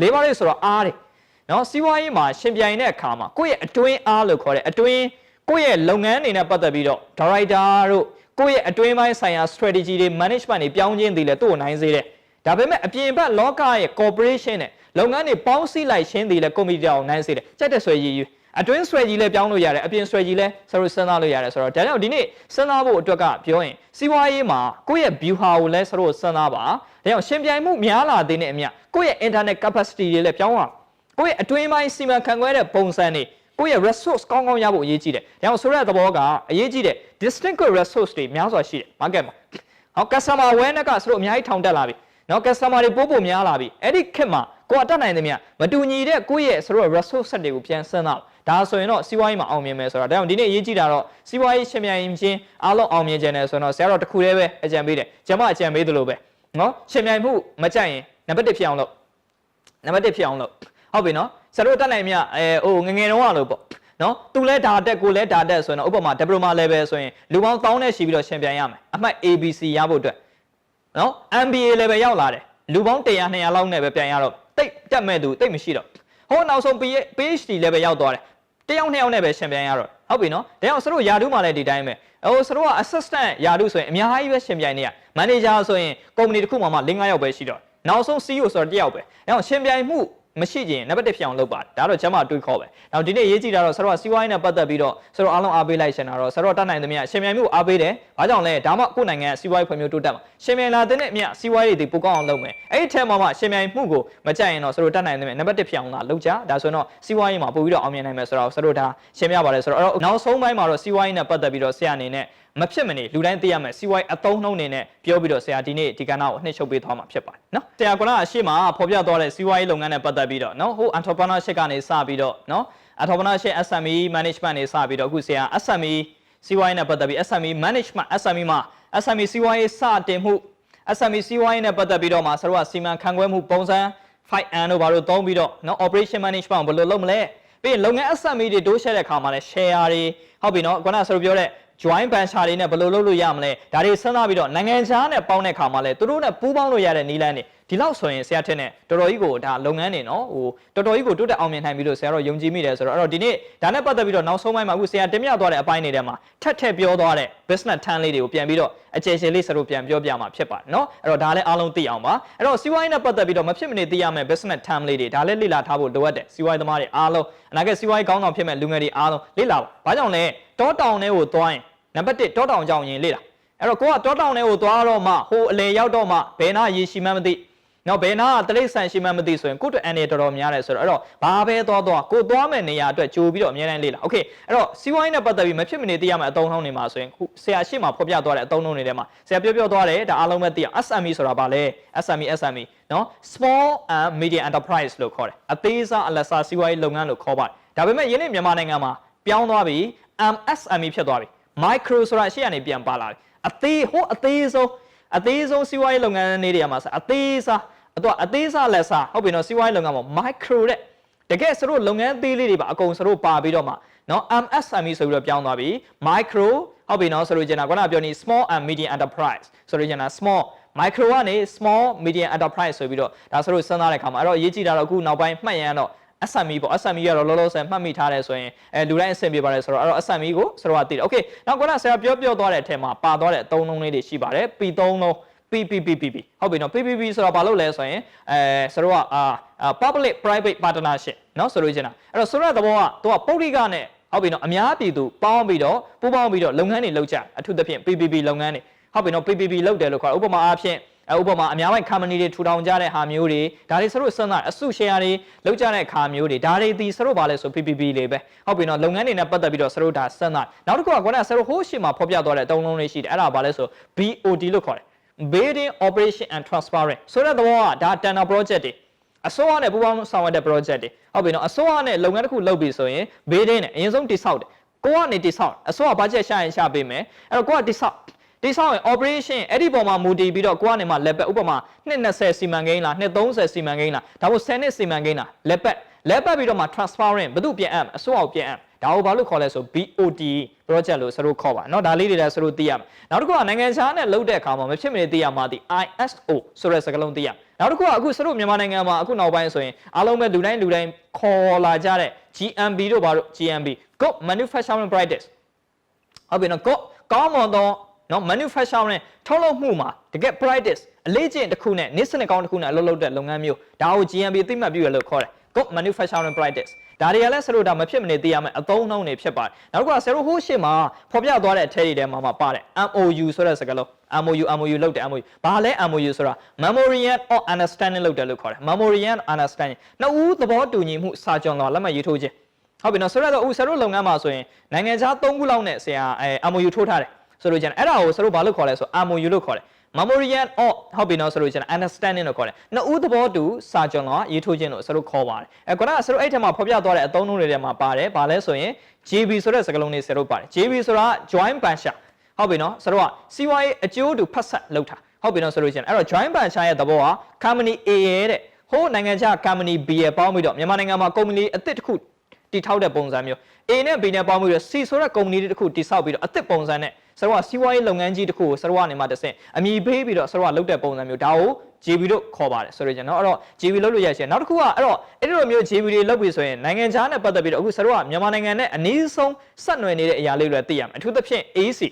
leverage ဆိုတော့အားတွေနော်စီးပွားရေးမှာရှင်ပြိုင်တဲ့အခါမှာကိုယ့်ရဲ့အတွင်းအားလို့ခေါ်တယ်အတွင်းကိုယ့်ရဲ့လုပ်ငန်းတွေနဲ့ပတ်သက်ပြီးတော့ director တို့ကိုယ့်ရဲ့အတွင်းပိုင်းဆိုင်ရာ strategy တွေ management တွေပြောင်းခြင်းတည်လဲသူ့ကိုနိုင်စေတယ်ဒါပေမဲ့အပြင်ဘက်လောကရဲ့ corporation နဲ့လုပ်ငန်းတွေပေါင်းစည်းလိုက်ခြင်းတည်လဲ committee အောင်နိုင်စေတယ်ကြိုက်တဲ့ဆွဲကြီးအတွင်းဆွဲကြီးလဲပြောင်းလို့ရတယ်အပြင်ဆွဲကြီးလဲစရိုစဉ်းစားလို့ရတယ်ဆိုတော့ဒါကြောင့်ဒီနေ့စဉ်းစားဖို့အတွက်ကပြောရင်စီးပွားရေးမှာကိုယ့်ရဲ့ view ဟာကိုလဲစရိုစဉ်းစားပါဒါကြောင့်ရှင်ပြိုင်မှုများလာတဲ့အမြကိုယ့်ရဲ့ internet capacity တွေလဲပြောင်းအောင်ကိုယ့်ရဲ့အတွင်းပိုင်းစီမံခန့်ခွဲတဲ့ပုံစံတွေကိုယ့်ရဲ့ resource ကောင်းကောင်းရဖို့အရေးကြီးတယ်ဒါကြောင့်ဆိုတဲ့သဘောကအရေးကြီးတယ် distinct resource တွေများစွာရှိတယ် market မှာဟော customer awareness ကစရိုအများကြီးထောင်တက်လာပြီနော် customer တွေပို့များလာပြီအဲ့ဒီခေတ်မှာကိုယ်အတတ်နိုင်သမျှမတူညီတဲ့ကိုယ့်ရဲ့ဆိုတော့ resource set တွေကိုပြန်စဉ်းစားဒါဆိုရင်တော့စီးပွားရေးမှာအောင်မြင်မယ်ဆိုတာဒါကြောင့်ဒီနေ့အရေးကြီးတာတော့စီးပွားရေးရှင်ပြိုင်ခြင်းအားလုံးအောင်မြင်ခြင်းနဲ့ဆိုတော့ဆရာတော်တစ်ခုတည်းပဲအကြံပေးတယ်ကျွန်မအကြံပေးသလိုပဲနော်ရှင်ပြိုင်မှုမကြိုက်ရင်နံပါတ်1ဖြစ်အောင်လုပ်နံပါတ်1ဖြစ်အောင်လုပ်ဟုတ်ပြီနော်ဆရာတို့တတ်နိုင်မြငငယ်တုန်းကလို့ပေါ့နော်သူလဲဒါတက်ကိုလဲဒါတက်ဆိုရင်တော့ဥပမာ diploma level ဆိုရင်လူပေါင်း1000နဲ့ရှိပြီးတော့ရှင်ပြိုင်ရမယ်အမှတ် ABC ရဖို့အတွက်နော် MBA level ရောက်လာတယ်လူပေါင်း100 200လောက်နဲ့ပဲပြန်ရတော့တိတ်တက်မဲ့သူတိတ်မရှိတော့ဟိုနောက်ဆုံး PhD level ရောက်သွားတယ်တယောက်2ယောက်နဲ့ပဲရှင်ပြန်ရတော့ဟုတ်ပြီနော်ဒါကြောင့်စတို့ယာတုမှလည်းဒီတိုင်းပဲစတို့က assistant ယာတုဆိုရင်အများကြီးပဲရှင်ပြိုင်နေရ manager ဆိုရင် company တစ်ခုမှ4-5ယောက်ပဲရှိတော့ နောက်ဆုံး CEO ဆိုတော့တယောက်ပဲအဲ့တော့ရှင်ပြိုင်မှုမရှိခြင်းနံပါတ်1ဖြစ်အောင်လုပ်ပါတယ်ဒါတော့ကျမတွေးခေါ်ပဲနောက်ဒီနေ့ရေးကြည့်တာတော့ဆရာတို့ကစီးပွားရေးနဲ့ပတ်သက်ပြီးတော့ဆရာတို့အားလုံးအားပေးလိုက်ရှင်တာတော့ဆရာတို့တတ်နိုင်သမျှရှင်ပြိုင်မှုအားပေးတယ်ဘာကြောင့်လဲဒါမှကိုယ့်နိုင်ငံစီးပွားရေးဖွံ့ဖြိုးတိုးတက်မှာရှင်ပြိုင်လာတဲ့အမြစီးပွားရေးတွေပိုကောင်းအောင်လုပ်မယ်အဲ့ဒီထဲမှာမှရှင်ပြိုင်မှုကိုမကြိုက်ရင်တော့ဆရာတို့တတ်နိုင်သမျှနံပါတ်1ဖြစ်အောင်လာလုပ်ကြဒါဆိုရင်တော့စီးပွားရေးမှာပို့ပြီးတော့အောင်မြင်နိုင်မယ်ဆိုတော့ဆရာတို့ဒါရှင်းပြပါတယ်ဆိုတော့နောက်ဆုံးပိုင်းမှာတော့စီးပွားရေးနဲ့ပတ်သက်ပြီးတော့ဆရာအနေနဲ့မဖြစ်မနေလူတိုင်းသိရမယ်စီးပွားရေးအသုံးနှုန်းနေနဲ့ပြောပြီးတော့ဆရာဒီနေ့ဒီကဏ္ဍကိုအနှစ်ချုပ်ပေးသွားမှာဖြစ်ပါတယ်နော်ဆရာကလည်းအရှိမဖော်ပြသွားတဲ့စီးပွားရေးလုပ်ငန်းနဲ့ပတ်သက်ပြီးတော့နော်ဟို entrepreneurship ကနေစပြီးတော့နော် entrepreneurship SME management နေစပြီးတော့အခုဆရာ SME စီးပွားရေးနဲ့ပတ်သက်ပြီး SME management SME မှာ SME စီးပွားရေးစတင်မှု SME စီးပွားရေးနဲ့ပတ်သက်ပြီးတော့မှာဆရာတို့ကစီမံခန့်ခွဲမှုပုံစံ 5N တို့ဘာလို့သုံးပြီးတော့နော် operation management ဘယ်လိုလုပ်မလဲပြီးရင်လုပ်ငန်း SME တွေတိုးရှဲတဲ့အခါမှာလည်း share တွေဟုတ်ပြီနော်ခုနကဆရာတို့ပြောတဲ့ joint venture တွေနဲ့ဘယ်လိုလုပ်လို့ရမလဲဒါတွေစဉ်းစားပြီးတော့နိုင်ငံခြားနဲ့ပေါင်းတဲ့အခါမှာလည်းသူတို့နဲ့ပူးပေါင်းလို့ရတဲ့နည်းလမ်းတွေဒီလောက်ဆိုရင်ဆရာထင်တယ်တော်တော်ကြီးကိုဒါလုပ်ငန်းတွေနော်ဟိုတော်တော်ကြီးကိုတိုးတက်အောင်မြင်နိုင်ပြီလို့ဆရာတို့ယုံကြည်မိတယ်ဆိုတော့အဲ့တော့ဒီနေ့ဒါနဲ့ပတ်သက်ပြီးတော့နောက်ဆုံးပိုင်းမှာအခုဆရာတင်ပြသွားတဲ့အပိုင်းတွေထဲမှာထပ်ပြောသွားတဲ့ business term လေးတွေကိုပြန်ပြီးတော့အကျယ်ကျယ်လေးဆရာတို့ပြန်ပြောပြမှာဖြစ်ပါတယ်နော်အဲ့တော့ဒါလည်းအားလုံးသိအောင်ပါအဲ့တော့စီးပွားရေးနဲ့ပတ်သက်ပြီးတော့မဖြစ်မနေသိရမယ့် business term လေးတွေဒါလည်းလေ့လာထားဖို့လိုအပ်တယ်စီးပွားရေးသမားတွေအားလုံးအနာဂတ်စီးပွားရေးကောင်းဆောင်ဖြစ်မဲ့လူငယ်တွေအားလုံးလေ့လာပါဘာကြောင့်လဲတောတောင်တွေကိုသွားရင်နံပါတ်1တောတောင်ကြောင်ရင်လေ့လာအဲ့တော့ကိုကတောတောင်တွေကိုသွားတော့မှဟိုအလေရောက်တော့မှဘယ်နာရေရှိမှန်းမသိနော်ဘယ်နာတလိษံရှိမှန်းမသိဆိုရင်ကိုယ့်အတွက်အန်ရတော်တော်များတယ်ဆိုတော့အဲ့တော့ဘာပဲသွားကိုသွားမဲ့နေရာအတွက်ကြိုပြီးတော့အများတိုင်းလေ့လာโอเคအဲ့တော့စီးပွားရေးနဲ့ပတ်သက်ပြီးမဖြစ်မနေသိရမယ့်အသုံးအနှုန်းတွေမှာဆိုရင်ခုဆရာရှေ့မှာဖော်ပြသွားတဲ့အသုံးအနှုန်းတွေထဲမှာဆရာပြောသွားတယ်ဒါအားလုံးပဲသိအောင် SME ဆိုတာဘာလဲ SME နော် Small and Medium Enterprise လို့ခေါ်တယ်အသေးစားအလတ်စားစီးပွားရေးလုပ်ငန်းလို့ခေါ်ပါတယ်ဒါပေမဲ့ယနေ့မြန်မာနိုင်ငံမှာပြောင်းသွားပြီ MSME ဖြစ်သွားပြီ micro ဆိုတာရှေ့ကနေပြန်ပါလာပြီအသေးဆုံးစီးပွားရေးလုပ်ငန်းတွေမှာအသေးစားလက်စားဟုတ်ပြီနော်စီးပွားရေးလုပ်ငန်းမှာ micro တဲ့တကယ်စတို့လုပ်ငန်းသေးလေးတွေပါအကုန်စတို့ပါပြီးတော့မှနော် MSME ဆိုပြီးတော့ပြောင်းသွားပြီ micro ဟုတ်ပြီနော်ဆိုလို့ကျန်တာခုနကပြောနေ small and medium enterprise ဆိုလို့ကျန်တာ small micro ကနေ small medium enterprise ဆိုပြီးတော့ဒါစတို့စဉ်းစားတဲ့အခါမှာအဲ့တော့အရေးကြီးတာတော့အခုနောက်ပိုင်းမှတ်ရန်တော့SME ပေါ့ SME ကတော့လောလောဆယ်မှတ်မိထားတယ်ဆိုရင်လူတိုင်းအဆင်ပြေပါတယ်ဆိုတော့အဲ့တော့ SME ကိုစတော့သိတယ် Okay နောက်ခုနဆရာပြောသွားတဲ့အထက်မှာပါသွားတဲ့အသုံးနှုန်းလေးတွေရှိပါတယ် P3 လုံး PPP ဟုတ်ပြီနော် PPP ဆိုတော့ဘာလို့လဲဆိုရင်စတော့public private partnership နော်ဆိုလို့ကျင်တာအဲ့တော့ဆိုတဲ့သဘောကသူကပုဂ္ဂလိကနဲ့ဟုတ်ပြီနော်အများပြည်သူပေါင်းပြီးတော့ပူးပေါင်းပြီးတော့လုပ်ငန်းတွေလုပ်ကြအထူးသဖြင့် PPP လုပ်ငန်းတွေဟုတ်ပြီနော် PPP လုပ်တယ်လို့ခေါ်ဥပမာအားဖြင့်ဥပမာအများပိုင်း company တွေထူထောင်ကြတဲ့ဟာမျိုးတွေဒါတွေစလို့စဉ်းစားအစု share တွေလောက်ကြတဲ့ခါမျိုးတွေဒါတွေဒီစလို့ပါလဲဆို PPP လေးပဲဟုတ်ပြီနော်လုပ်ငန်းတွေနဲ့ပတ်သက်ပြီးတော့စလို့ဒါစဉ်းစားနောက်တစ်ခုကခေါင်းကစလို့ဟိုးရှေ့မှာဖော်ပြသွားတဲ့အတုံးလုံးလေးရှိတယ်အဲ့ဒါဘာလဲဆို BOT လို့ခေါ်တယ် Building Operation and Transparent ဆိုတဲ့သဘောကဒါ tender project တွေအစိုးရနဲ့ပူးပေါင်းဆောင်ရွက်တဲ့ project တွေဟုတ်ပြီနော်အစိုးရနဲ့လုပ်ငန်းတစ်ခုလုပ်ပြီဆိုရင် building နဲ့အရင်ဆုံးတိဆောက်တယ်ကိုကနေတိဆောက်အစိုးရ budget ရှာရင်ရှာပေးမယ်အဲ့တော့ကိုကတိဆောက်ရင် operation အဲ့ဒီပုံမှာမူတည်ပြီးတော့ကိုကနေမှလက်ပတ်ဥပမာ220စီမံကိန်းလား230စီမံကိန်းလားဒါမှမဟုတ်10နှစ်စီမံကိန်းလားလက်ပတ်ပြီးတော့မှ transparent ဘယ်သူပြန်အပ်အစိုးရကိုပြန်အပ်ဒါကိုဘာလို့ခေါ်လဲဆို BOT project လို့စလို့ခေါ်ပါเนาะဒါလေးတွေလည်းစလို့သိရမယ်နောက်တစ်ခုကနိုင်ငံခြားနဲ့လုပ်တဲ့အခါမှာမဖြစ်မနေသိရမှာဒီ ISO ဆိုတဲ့စကားလုံးသိရနောက်တစ်ခုကအခုစလို့မြန်မာနိုင်ငံမှာအခုနောက်ပိုင်းဆိုရင်အားလုံးပဲလူတိုင်းခေါ်လာကြတဲ့ GMB တို့ဘာလို့ GMB Good Manufacturing Practice ဟုတ်ပြီနော်ကောင်းမွန်သောနော် manufacturing ထုတ်လုပ်မှုမှာတကယ် practice အလေးကျင့်တစ်ခုနဲ့နေ့စနစ်ကောင်းတစ်ခုနဲ့အလုပ်လုပ်တဲ့လုပ်ငန်းမျိုးဒါကို GMB သိမှတ်ပြုရလို့ခေါ်တယ် Good Manufacturing Practice ဒါတွေကလည်းဆရာတို့ဒါမဖြစ်မနေသိရမယ်အသုံးအနှုန်းတွေဖြစ်ပါတယ်နောက်တစ်ခုကဆရာတို့ဟိုးရှေ့မှာဖော်ပြသွားတဲ့အထက်တွေထဲမှာပါတယ် MOU ဆိုတဲ့စကားလုံး MOU လုပ်တယ် MOU ဘာလဲ MOU ဆိုတာ Memorandum of Understanding လုပ်တယ်လို့ခေါ်တယ် Memorandum of Understanding နှစ်ဦးသဘောတူညီမှုစာချုပ်တော်လက်မှတ်ရေးထိုးခြင်းဟုတ်ပြီနော်ဆိုတော့ဆရာတို့လုပ်ငန်းမှာဆိုရင်နိုင်ငံခြား3ခုလောက်နဲ့ဆရာ MOU ထိုးထားတယ်ဆိုလို့ကျန်အဲ့ဒါကိုဆရာတို့ဘာလို့ခေါ်လဲဆို MOU လို့ခေါ်တယ် Memorandum of ဟုတ်ပြီနော်ဆိုလို့ကျန် Understanding လို့ခေါ်တယ်နှစ်ဦးသဘောတူစာချုပ်တော်ရေးထိုးခြင်းလို့ဆရာတို့ခေါ်ပါတယ်ခုနကဆရာတို့အဲ့ထက်မှာဖော်ပြသွားတဲ့အသုံးအနှုန်းတွေထဲမှာပါတယ်ဘာလဲဆိုရင် JB ဆိုတဲ့စကားလုံးလေးဆရာတို့ပါတယ် JB ဆိုတာ Joint Venture ဟုတ်ပြီနော်ဆရာတို့ကစီးပွားရေးအကျိုးတူဖက်ဆက်လုပ်တာဟုတ်ပြီနော်ဆိုလို့ကျန်အဲ့တော့ Joint Venture ရဲ့သဘောက Company A ရဲ့တဲ့ဟိုနိုင်ငံခြား Company B ရဲ့ပေါင်းပြီးတော့မြန်မာနိုင်ငံမှာ Company အသစ်တစ်ခုတည်ထောက်တဲ့ပုံစံမျိုး A နဲ့ B နဲ့ပေါင်းပြီးတော့ C ဆိုတဲ့ Company တစ်ခုတည်ဆောက်ပြီးတော့အသစ်ပုံစံနဲ့ဆရာကစီးပွားရေးလုပ်ငန်းကြီးတစ်ခုကိုဆရာကနေမှတဆင့်အမည်ပေးပြီးတော့ဆရာကလုပ်တဲ့ပုံစံမျိုးဒါကို JB လို့ခေါ်ပါတယ်ဆိုတော့ကျွန်တော်အဲ့တော့ JB လုပ်လို့ရရှိတယ်နောက်တစ်ခုကအဲ့တော့အဲ့ဒီလိုမျိုး JB တွေလုပ်ပြီးဆိုရင်နိုင်ငံခြားနဲ့ပတ်သက်ပြီးတော့အခုဆရာကမြန်မာနိုင်ငံနဲ့အနည်းဆုံးဆက်နွယ်နေတဲ့အရာလေးတွေသိရမယ်အထူးသဖြင့် AEC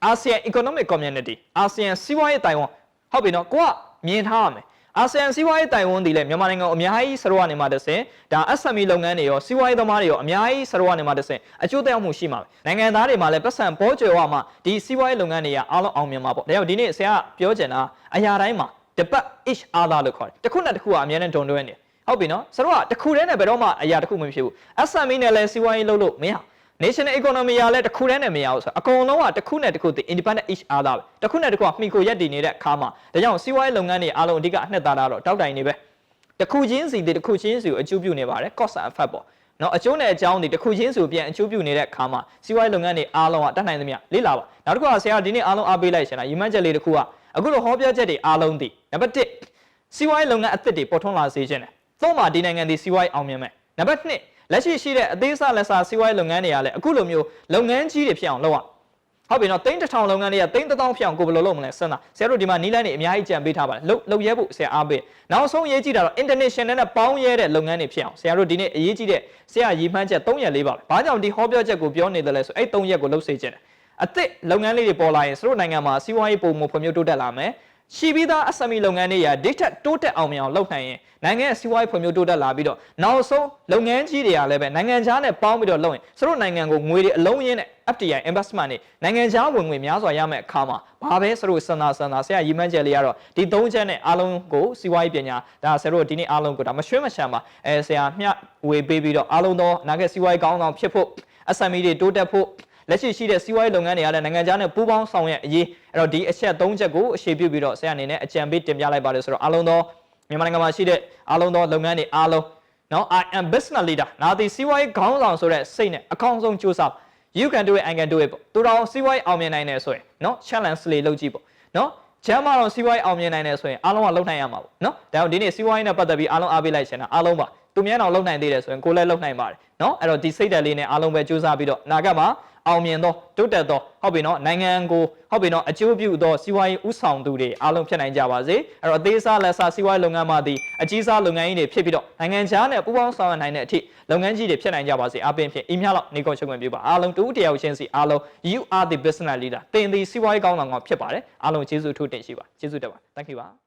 ASEAN Economic Community အာဆီယံစီးပွားရေးတိုင်ဝမ်ဟုတ်ပြီနော်ကိုကမြင်ထားရမယ် အာဆီယံစီးပွားရေးတိုင်ဝမ်ဒီလေမြန်မာနိုင်ငံအများကြီးဆရောကနေမှတဆင်ဒါ SME လုပ်ငန်းတွေရောစီးပွားရေးသမားတွေရောအများကြီးဆရောကနေမှတဆင်အကျိုးသက်ရောက်မှုရှိမှာပဲနိုင်ငံသားတွေမှာလည်းပတ်စံပေါ်ကျော်ရမှာဒီစီးပွားရေးလုပ်ငန်းတွေကအားလုံးအောင်မြင်မှာပေါ့ဒါကြောင့်ဒီနေ့ဆရာပြောချင်တာအရာတိုင်းမှာတပတ် each other လို့ခေါ်တယ်တစ်ခုနဲ့တစ်ခုကအများနဲ့ဒုံတွဲနေဟုတ်ပြီနော်ဆရာကတစ်ခုတည်းနဲ့ဘယ်တော့မှအရာတစ်ခုမဖြစ်ဘူး SME နဲ့လည်းစီးပွားရေးလုပ်လို့မရnational economy ရလဲတစ်ခုတည်းနဲ့မရဘူးဆိုအကုန်လုံးကတစ်ခုနဲ့တစ်ခုတည် independent each other ပဲတစ်ခုနဲ့တစ်ခုကမှီကိုရက်တည်နေတဲ့အခါမှာဒါကြောင့်စီးပွားရေးလုပ်ငန်းတွေအားလုံးအဓိကအနှစ်သာရတော့တောက်တိုင်နေပဲတစ်ခုချင်းစီတစ်ခုချင်းစီကိုအကျိုးပြုနေပါတယ် cost and effect ပေါ့နော်အကျိုးနဲ့အကြောင်းတွေတစ်ခုချင်းစီကိုပြန်အကျိုးပြုနေတဲ့အခါမှာစီးပွားရေးလုပ်ငန်းတွေအားလုံးကတတ်နိုင်သမျှလေ့လာပါနောက်တစ်ခုကဆရာဒီနေ့အားလုံးအားပေးလိုက်ရှင်လားရည်မှန်းချက်လေးတစ်ခုကအခုလိုဟောပြောချက်တွေအားလုံးတည်နံပါတ်1စီးပွားရေးလုပ်ငန်းအသစ်တွေပေါ်ထွန်းလာစေခြင်းတယ်သုံးပါဒီနိုင်ငံဒီစီးပွားရေးအောင်မြင်မယ်နံပါတ်2လက်ရှိရှိတဲ့အသေးစားလက်စားစီးပွားရေးလုပ်ငန်းတွေကလည်းအခုလိုမျိုးလုပ်ငန်းကြီးတွေဖြစ်အောင်လုပ်ရဟုတ်ပြီနော်သိန်းတစ်ထောင်လုပ်ငန်းတွေကသိန်းတစ်သောင်းဖြစ်အောင်ကိုဘယ်လိုလုပ်မလဲစဉ်းစားဆရာတို့ဒီမှာနီးလန်းတွေအများကြီးကြံပေးထားပါတယ်လုပ်ရဲဖို့ဆရာအားပေးနောက်ဆုံးရေးကြည့်တာတော့ international နဲ့ပေါင်းရဲတဲ့လုပ်ငန်းတွေဖြစ်အောင်ဆရာတို့ဒီနေ့အရေးကြီးတဲ့ဆရာရည်မှန်းချက်3ရက်4ပါပဲဘာကြောင့်ဒီဟောပြောချက်ကိုပြောနေတယ်လဲဆိုအဲ့3ရက်ကိုလုပ်စေချင်တယ်အသစ်လုပ်ငန်းလေးတွေပေါ်လာရင်တို့နိုင်ငံမှာစီးပွားရေးပုံမှုဖွံ့ဖြိုးတိုးတက်လာမယ်ရှိပြီးသား SME လုပ်ငန်းတွေရာဒိတ်ထက်တိုးတက်အောင်မြင်အောင်လုပ်နိုင်ရင်နိုင်ငံရဲ့စီးပွားရေးဖွံ့ဖြိုးတိုးတက်လာပြီးတော့နောက်ဆုံးလုပ်ငန်းကြီးတွေကလည်းပဲနိုင်ငံခြားနဲ့ပေါင်းပြီးတော့လုပ်ရင်တို့နိုင်ငံကိုငွေတွေအလုံးရင်းနဲ့ FDI investment တွေနိုင်ငံခြားဝင်ငွေများစွာရမယ့်အခါမှာဘာပဲတို့စန္ဒဆရာရည်မှန်းချက်လေးကတော့ဒီ3ချက်နဲ့အားလုံးကိုစီးပွားရေးပညာဒါဆရာတို့ဒီနေ့အားလုံးကိုဒါမရွှဲမချမ်းပါဆရာမျှဝေပေးပြီးတော့အားလုံးသောအနာဂတ်စီးပွားရေးကောင်းဆောင်ဖြစ်ဖို့ SME တွေတိုးတက်ဖို့လက်ရှိရှိတဲ့စီးပွားရေးလုပ်ငန်းတွေကလည်းနိုင်ငံခြားနဲ့ပူးပေါင်းဆောင်ရွက်အရေးအဲ့တော့ဒီအချက်3ချက်ကိုအခြေပြုပြီးတော့ဆရာအနေနဲ့အကြံပေးတင်ပြလိုက်ပါတယ်ဆိုတော့အားလုံးသောမြန်မာနိုင်ငံမှာရှိတဲ့အားလုံးသောလုပ်ငန်းတွေအားလုံးနော် I am business leader နာဒီစီးပွားရေးခေါင်းဆောင်ဆိုတဲ့စိတ်နဲ့အကောင်းဆုံးကြိုးစား you can do it I can do it ပေါ့တူတော်စီးပွားရေးအောင်မြင်နိုင်တယ်ဆိုရင်နော် challenge လေးလုပ်ကြည့်ပေါ့နော်ကျမ်းမာတော့စီးပွားရေးအောင်မြင်နိုင်တယ်ဆိုရင်အားလုံးကလုပ်နိုင်ရမှာပေါ့နော်ဒါကြောင့်ဒီနေ့စီးပွားရေးနဲ့ပတ်သက်ပြီးအားလုံးအားပေးလိုက်ချင်တာအားလုံးပါသူများတော့လုပ်နိုင်သေးတယ်ဆိုရင်ကိုယ်လည်းလုပ်နိုင်ပါတယ်နော်အဲ့တော့ဒီစိတ်ဓာတ်လေးနဲ့အားလုံးပဲကြိုးစားပြီးတော့အနာဂတ်မှာအောင်မြင်သောတိုးတက်သောဟုတ်ပြီနော်နိုင်ငံကိုဟုတ်ပြီနော်အကျိုးပြုသောစီးပွားရေးဥဆောင်သူတွေအားလုံးဖြစ်နိုင်ကြပါစေအဲ့တော့အသေးစားလက်စားစီးပွားရေးလုပ်ငန်းမှသည်အကြီးစားလုပ်ငန်းကြီးတွေဖြစ်ပြီးတော့နိုင်ငံခြားနဲ့ပူးပေါင်းဆောင်ရွက်နိုင်တဲ့အထိလုပ်ငန်းကြီးတွေဖြစ်နိုင်ကြပါစေအားပင်ဖြင့်အီးမြလောက်နေကုန်ချုပ်ဝင်ပြပါအားလုံးတူတယောက်ချင်းစီအားလုံး you are the business leader သင်သည်စီးပွားရေးကောင်းဆောင်ကဖြစ်ပါတယ်အားလုံးကျေးဇူးထူးတင်ရှိပါကျေးဇူးတက်ပါ thank you ပါ